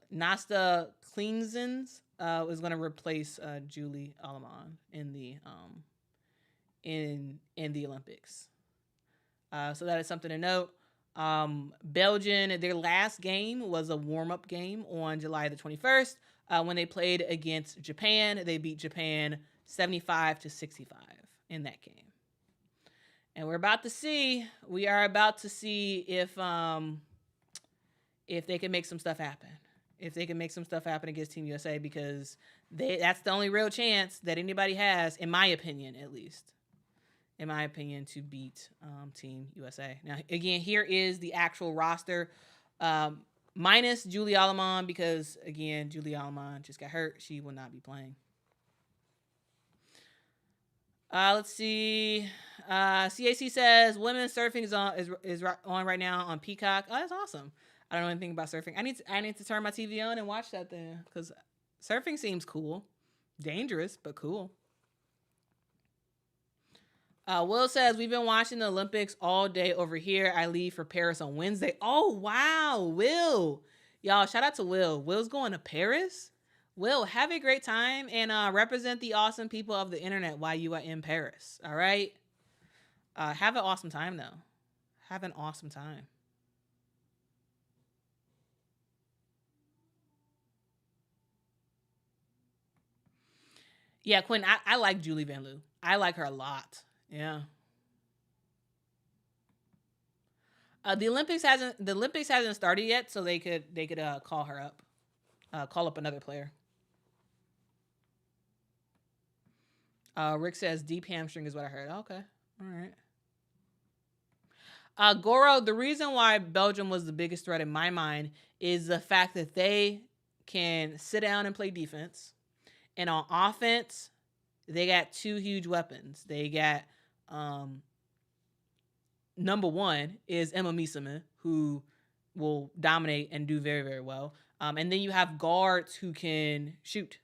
Nasta Klingsens was going to replace Julie Alleman in the Olympics. So that is something to note. Belgium, their last game was a warm-up game on July the 21st when they played against Japan. They beat Japan 75-65 in that game. And we are about to see if they can make some stuff happen. If they can make some stuff happen against Team USA, because that's the only real chance that anybody has, in my opinion, at least. In my opinion, to beat Team USA. Now, again, here is the actual roster. Minus Julie Alleman, because, again, Julie Alleman just got hurt. She will not be playing. Let's see. CAC says women's surfing is on right now on Peacock. Oh, that's awesome. I don't know anything about surfing. I need to turn my TV on and watch that then, because surfing seems cool. Dangerous, but cool. Will says, we've been watching the Olympics all day over here. I leave for Paris on Wednesday. Oh, wow, Will. Y'all, shout out to Will. Will's going to Paris. Will, have a great time and represent the awesome people of the internet while you are in Paris, all right? Have an awesome time, though. Have an awesome time. Yeah, Quinn, I like Julie Van Loo. I like her a lot. Yeah. The Olympics hasn't started yet, so they could call her up, call up another player. Rick says deep hamstring is what I heard. Okay, all right. Goro, the reason why Belgium was the biggest threat in my mind is the fact that they can sit down and play defense, and on offense, they got two huge weapons. They got number one is Emma Mieseman, who will dominate and do very, very well. And then you have guards who can shoot.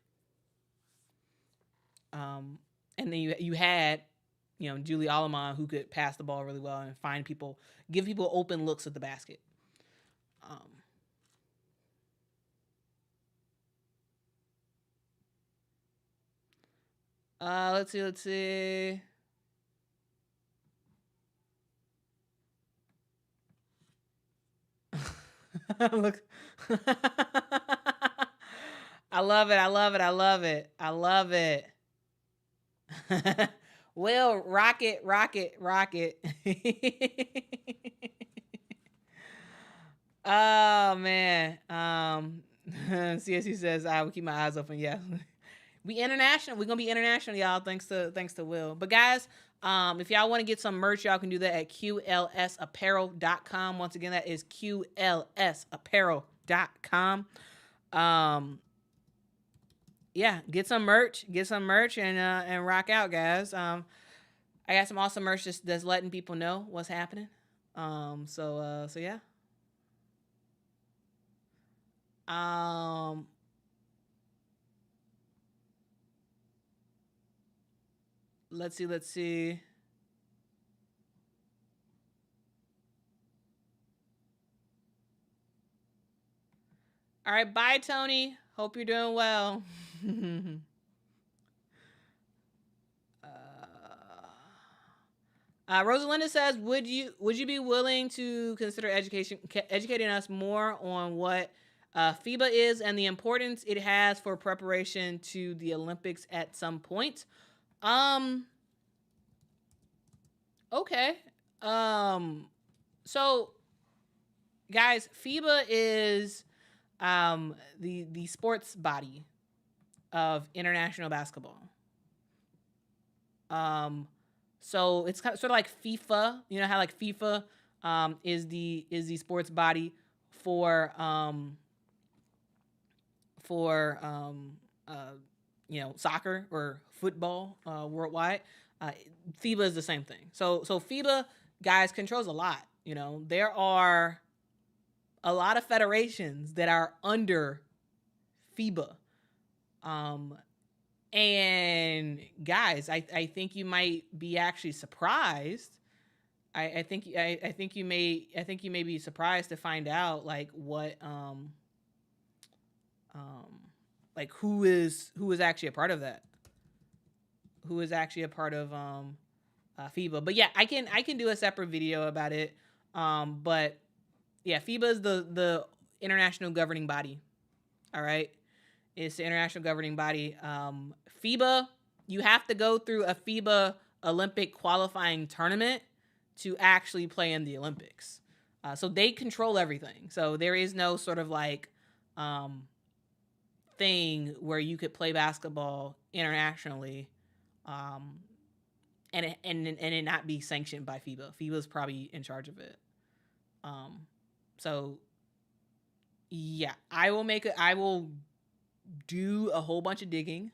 And then you had Julie Alamon, who could pass the ball really well and give people open looks at the basket. Let's see. Look. I love it. Will, rocket. Oh man. CSU says I will keep my eyes open. Yeah. We international. We're gonna be international, y'all. Thanks to Will. But guys, if y'all want to get some merch, y'all can do that at QLSapparel.com. Once again, that is QLSapparel.com. Yeah, get some merch and rock out, guys. I got some awesome merch that's letting people know what's happening. So yeah. Let's see. All right, bye, Tony. Hope you're doing well. Rosalinda says, would you be willing to consider educating us more on what FIBA is and the importance it has for preparation to the Olympics at some point? Okay. So guys, FIBA is the sports body of international basketball. So it's sort of like FIFA. You know how like FIFA is the sports body for soccer or football worldwide. FIBA is the same thing. So FIBA, guys, controls a lot. There are a lot of federations that are under FIBA. And guys, I think you might be actually surprised. I think you may be surprised to find out like what like who is actually a part of that. Who is actually a part of FIBA. But yeah, I can do a separate video about it. But yeah, FIBA is the international governing body. All right. It's the international governing body. FIBA, you have to go through a FIBA Olympic qualifying tournament to actually play in the Olympics. So they control everything. So there is no sort of like thing where you could play basketball internationally and it not be sanctioned by FIBA. FIBA's probably in charge of it. So yeah, I will do a whole bunch of digging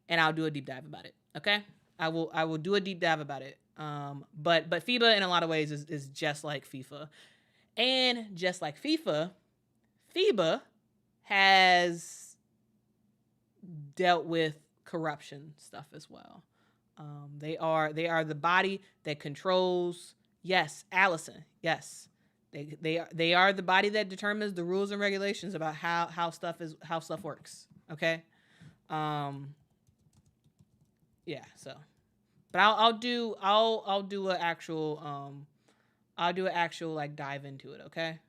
and I'll do a deep dive about it. Okay? I will do a deep dive about it. But FIBA in a lot of ways is just like FIFA. And just like FIFA, FIBA has dealt with corruption stuff as well. They are the body that controls. Yes, Allison. Yes, they are the body that determines the rules and regulations about how stuff works. Okay. Yeah. So, but I'll do an actual like dive into it. Okay.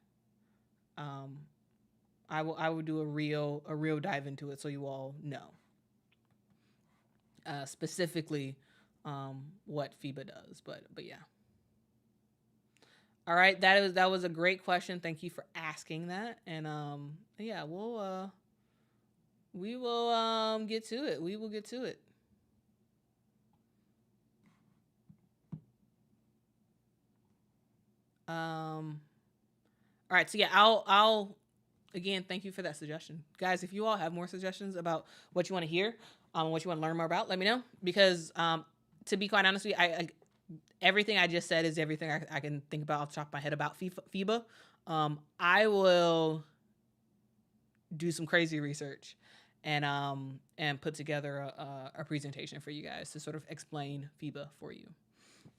I will do a real dive into it so you all know. Specifically what FIBA does, but yeah. All right, that was a great question. Thank you for asking that, and yeah, we will get to it. We will get to it. All right, so yeah, I'll again thank you for that suggestion, guys. If you all have more suggestions about what you want to hear, what you want to learn more about, let me know. Because to be quite honest with you, I everything I just said is everything I can think about off the top of my head about FIBA. I will do some crazy research and put together a presentation for you guys to sort of explain FIBA for you.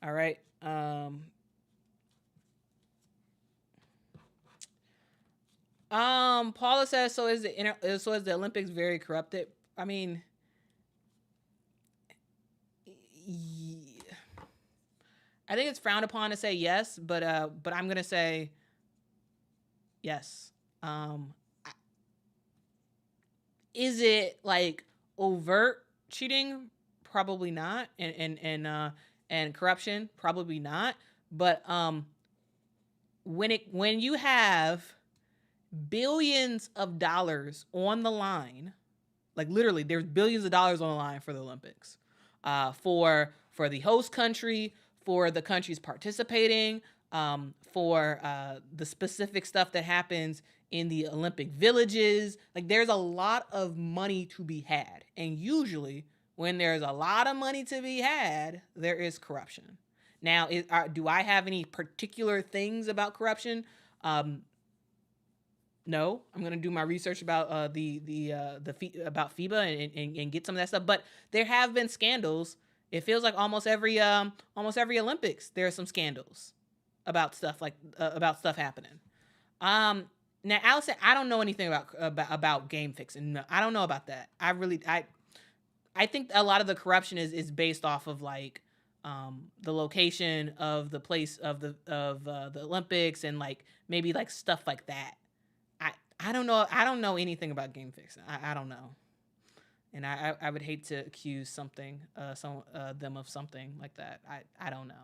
All right. Paula says, so is the Olympics very corrupted? I mean, I think it's frowned upon to say yes, but I'm gonna say yes. Is it like overt cheating? Probably not, and corruption? Probably not. But when you have billions of dollars on the line, like literally, there's billions of dollars on the line for the Olympics, for the host country, for the countries participating, for the specific stuff that happens in the Olympic villages. Like there's a lot of money to be had, and usually when there's a lot of money to be had, there is corruption. Now, do I have any particular things about corruption? No, I'm gonna do my research about about FIBA and get some of that stuff. But there have been scandals. It feels like almost every Olympics there are some scandals about stuff happening. Now, Allison, I don't know anything about game fixing. No, I don't know about that. I think a lot of the corruption is based off of like the location of the place of the Olympics and like maybe like stuff like that. I don't know. I don't know anything about game fixing. I don't know, and I would hate to accuse them of something like that. I don't know.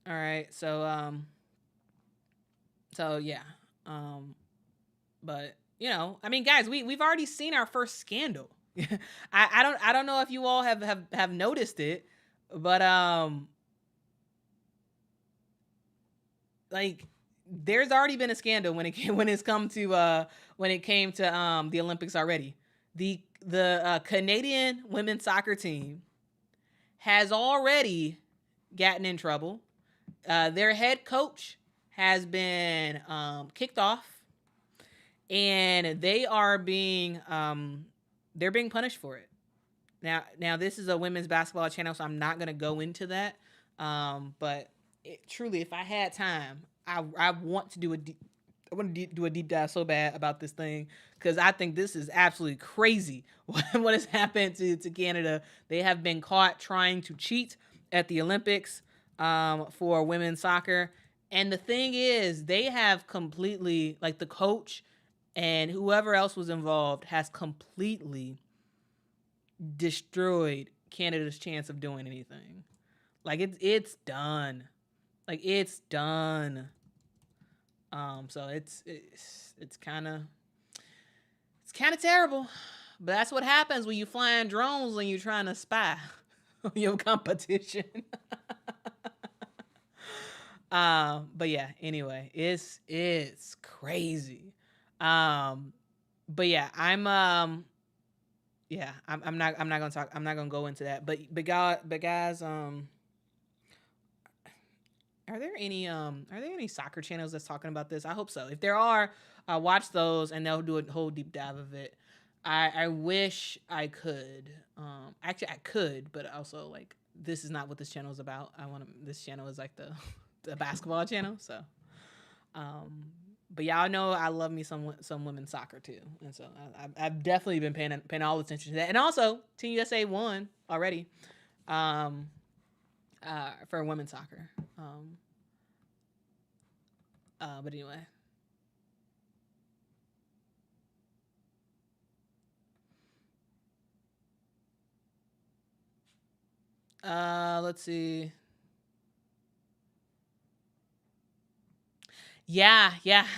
All right, so yeah, but you know, I mean, guys, we've already seen our first scandal. I don't know if you all have noticed it, but like there's already been a scandal when it came to the Olympics already. The Canadian women's soccer team has already gotten in trouble. Their head coach has been kicked off, and they are being punished for it. Now this is a women's basketball channel, so I'm not gonna go into that. But truly, if I had time, I want to do a deep dive so bad about this thing, because I think this is absolutely crazy what has happened to Canada. They have been caught trying to cheat at the Olympics for women's soccer. And the thing is, they have completely, like the coach and whoever else was involved has completely destroyed Canada's chance of doing anything. Like it's done. Like it's done. So it's kind of terrible, but that's what happens when you flying drones and you're trying to spy on your competition. But yeah, anyway, it's crazy. But yeah, I'm not gonna go into that. But guys, are there any soccer channels that's talking about this? I hope so. If there are, watch those and they'll do a whole deep dive of it. I wish I could. Actually I could, but also like this is not what this channel is about. This channel is like the basketball channel. So, but y'all know I love me some women's soccer too, and so I've definitely been paying all attention to that. And also, Team USA won already, for women's soccer. But anyway. Let's see. Yeah,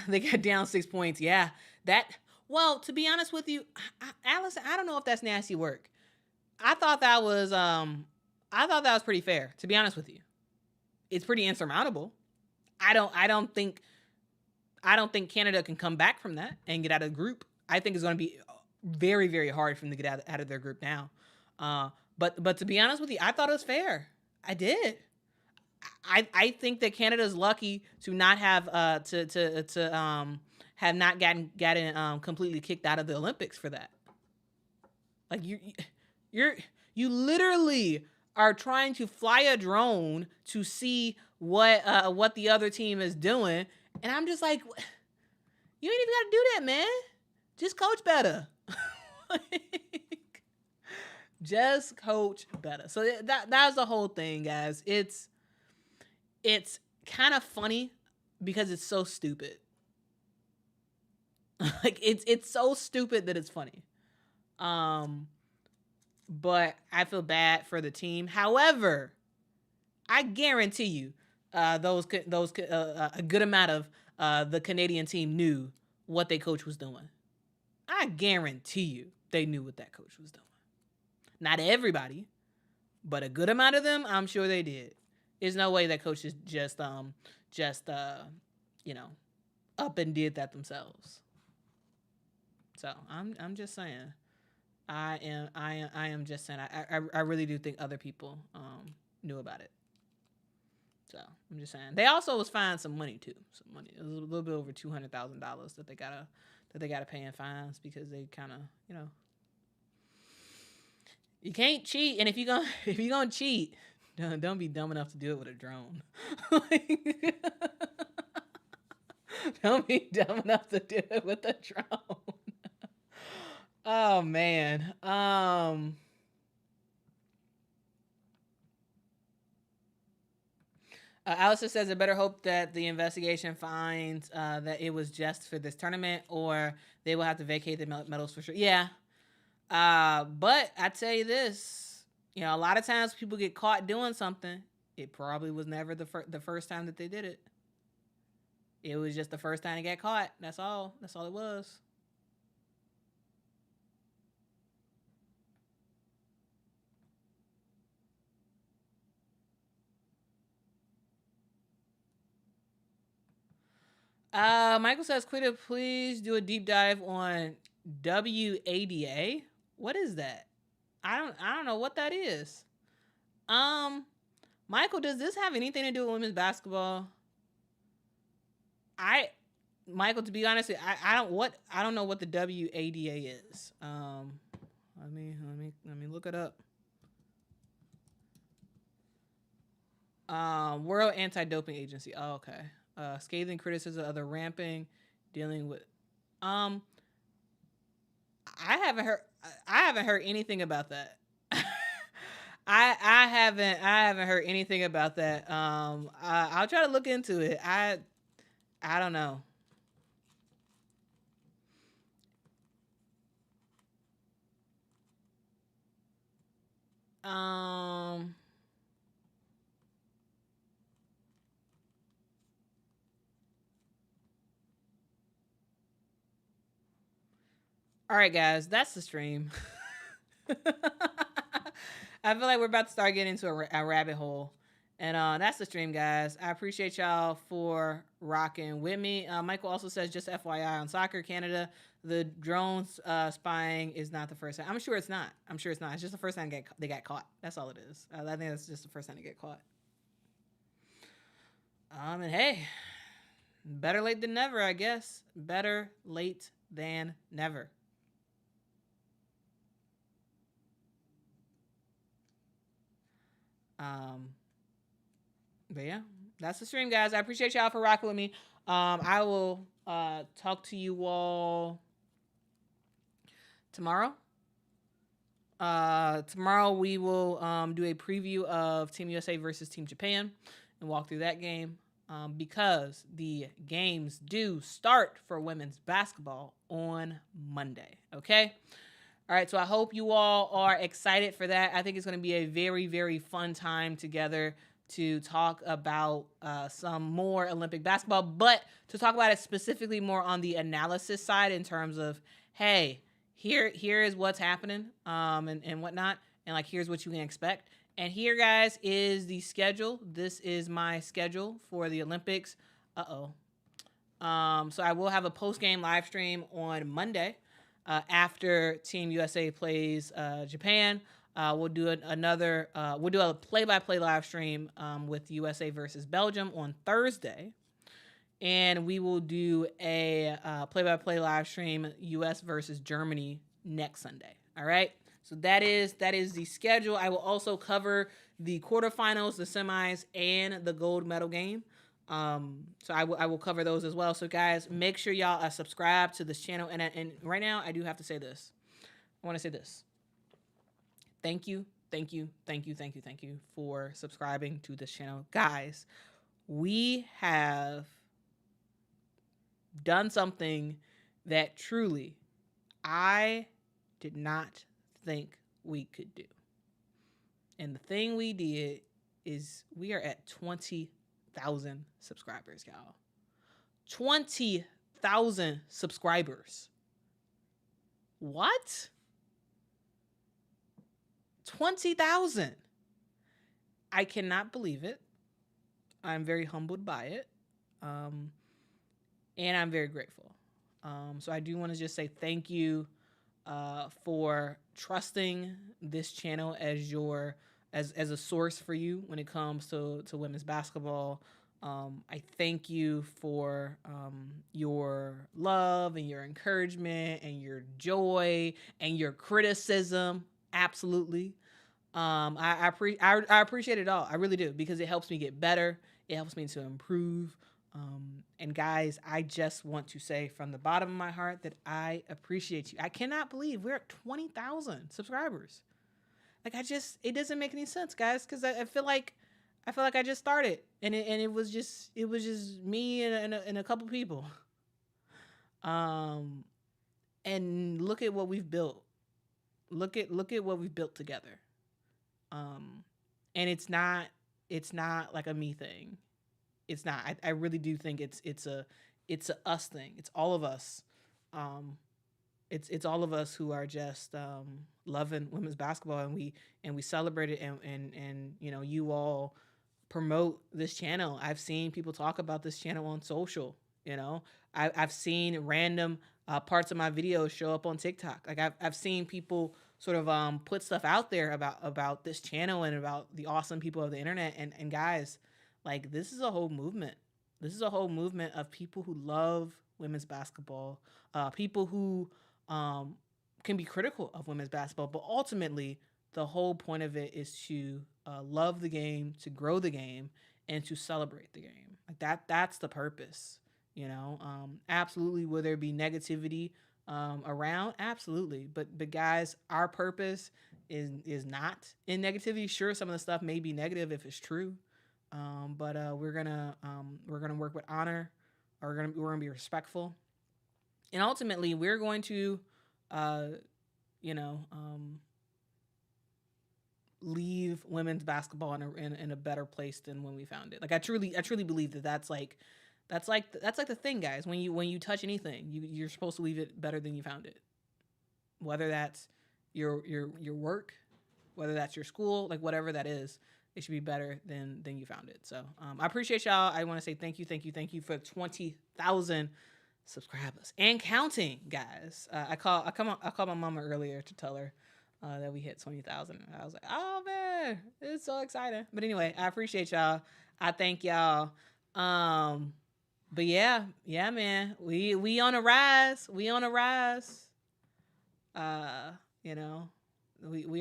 they got down 6 points. Yeah, well, to be honest with you, Alice, I don't know if that's nasty work. I thought that was pretty fair, to be honest with you. It's pretty insurmountable. I don't think Canada can come back from that and get out of the group. I think it's going to be very, very hard for them to get out of their group now. But to be honest with you, I thought it was fair. I did. I think that Canada's lucky to not have have not gotten completely kicked out of the Olympics for that. Like you literally are trying to fly a drone to see what the other team is doing, and I'm just like, you ain't even got to do that, man. Just coach better. Like, just coach better. So that's the whole thing, guys. It's kind of funny because it's so stupid. Like it's so stupid that it's funny. But I feel bad for the team. However, I guarantee you, a good amount of the Canadian team knew what their coach was doing. I guarantee you they knew what that coach was doing. Not everybody, but a good amount of them, I'm sure they did. There's no way that coaches just up and did that themselves. So I'm just saying. I am just saying. I really do think other people knew about it. So I'm just saying. They also was fined some money too. Some money. It was a little bit over $200,000 that they gotta pay in fines because they kind of you can't cheat. And if you gonna cheat, don't be dumb enough to do it with a drone. Don't be dumb enough to do it with a drone. Oh man. Alistair says, I better hope that the investigation finds that it was just for this tournament, or they will have to vacate the medals for sure. Yeah. But I tell you this, a lot of times people get caught doing something. It probably was never the first time that they did it. It was just the first time they got caught. That's all. That's all it was. Michael says, Quita, please do a deep dive on WADA. What is that? I don't know what that is. Michael, does this have anything to do with women's basketball? Michael, to be honest, I don't know what the WADA is. Let me look it up. World Anti-Doping Agency. Oh, okay. Scathing criticism of the ramping, dealing with. I haven't heard anything about that. I haven't heard anything about that. I'll try to look into it. I don't know. All right, guys, that's the stream. I feel like we're about to start getting into a rabbit hole. And that's the stream, guys. I appreciate y'all for rocking with me. Michael also says, just FYI, on Soccer Canada, the drones spying is not the first time. I'm sure it's not. It's just the first time they got caught. That's all it is. I think that's just the first time they get caught. And hey, better late than never, I guess. Better late than never. But yeah, that's the stream, guys. I appreciate y'all for rocking with me. I will talk to you all tomorrow. Tomorrow we will do a preview of Team USA versus Team Japan and walk through that game because the games do start for women's basketball on Monday. Okay? All right, so I hope you all are excited for that. I think it's going to be a very, very fun time together to talk about some more Olympic basketball, but to talk about it specifically more on the analysis side in terms of, hey, here is what's happening and whatnot, and like here's what you can expect. And here, guys, is the schedule. This is my schedule for the Olympics. So I will have a post-game live stream on Monday. After Team USA plays Japan, we'll do a play-by-play live stream with USA versus Belgium on Thursday, and we will do a play-by-play live stream US versus Germany next Sunday. All right, So that is the schedule. I will also cover the quarterfinals, the semis, and the gold medal game. So I will cover those as well. So guys, make sure y'all subscribe to this channel. And right now, I do have to say this. I want to say this. Thank you for subscribing to this channel, guys. We have done something that truly I did not think we could do. And the thing we did is we are at 20,000 subscribers, y'all. 20,000 subscribers. What? 20,000. I cannot believe it. I'm very humbled by it. And I'm very grateful. So I do want to just say thank you for trusting this channel as as a source for you when it comes to women's basketball. I thank you for your love and your encouragement and your joy and your criticism. Absolutely. I appreciate it all. I really do, because it helps me get better. It helps me to improve. And guys, I just want to say from the bottom of my heart that I appreciate you. I cannot believe we're at 20,000 subscribers. Like, it doesn't make any sense, guys, because I feel like I just started, and it was just me and a couple people. And look at what we've built. Look at what we've built together. And it's not like a me thing. It's not. I really do think it's a us thing. It's all of us. It's all of us who are just loving women's basketball, and we celebrate it, and you all promote this channel. I've seen people talk about this channel on social. I've seen random parts of my videos show up on TikTok. Like I've seen people sort of put stuff out there about this channel and about the awesome people of the internet. And guys, like, this is a whole movement. This is a whole movement of people who love women's basketball, people who can be critical of women's basketball, but ultimately the whole point of it is to love the game, to grow the game, and to celebrate the game. Like that's the purpose. Absolutely. Will there be negativity around? Absolutely. But guys, our purpose is not in negativity. Sure, some of the stuff may be negative if it's true. But we're gonna work with honor. We're gonna be respectful, and ultimately we're going to, leave women's basketball in a better place than when we found it. Like I truly believe that's like the thing, guys. When you touch anything, you're supposed to leave it better than you found it. Whether that's your work, whether that's your school, like whatever that is. It should be better than you found it. So I appreciate y'all. I want to say thank you for 20,000 subscribers and counting, guys. I called my mama earlier to tell her that we hit 20,000. I was like, oh man, it's so exciting. But anyway, I appreciate y'all. I thank y'all. But yeah, man, we on a rise. We on a rise. We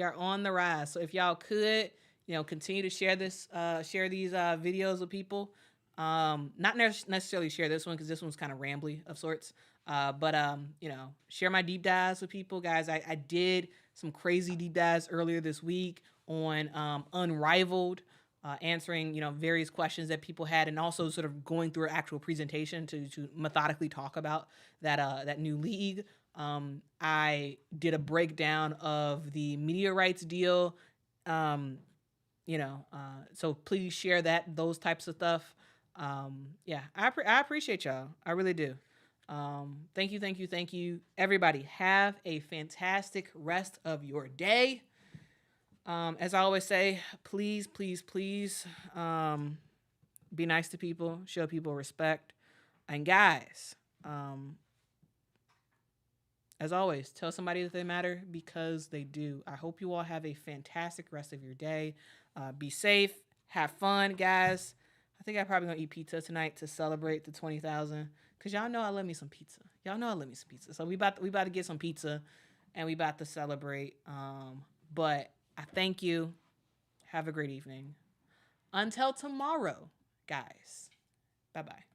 are on the rise. So if y'all could, continue to share these videos with people. Not necessarily share this one, because this one's kind of rambly of sorts. But share my deep dives with people, guys. I did some crazy deep dives earlier this week on Unrivaled, answering various questions that people had, and also sort of going through an actual presentation to methodically talk about that new league. I did a breakdown of the media rights deal. So please share those types of stuff. I appreciate y'all. I really do. Thank you. Everybody, have a fantastic rest of your day. As I always say, please, be nice to people, show people respect. And guys, as always, tell somebody that they matter, because they do. I hope you all have a fantastic rest of your day. Be safe. Have fun, guys. I think I'm probably going to eat pizza tonight to celebrate the 20,000, because y'all know I love me some pizza. So we about to get some pizza. and we about to celebrate. But I thank you. Have a great evening. Until tomorrow, guys. Bye-bye.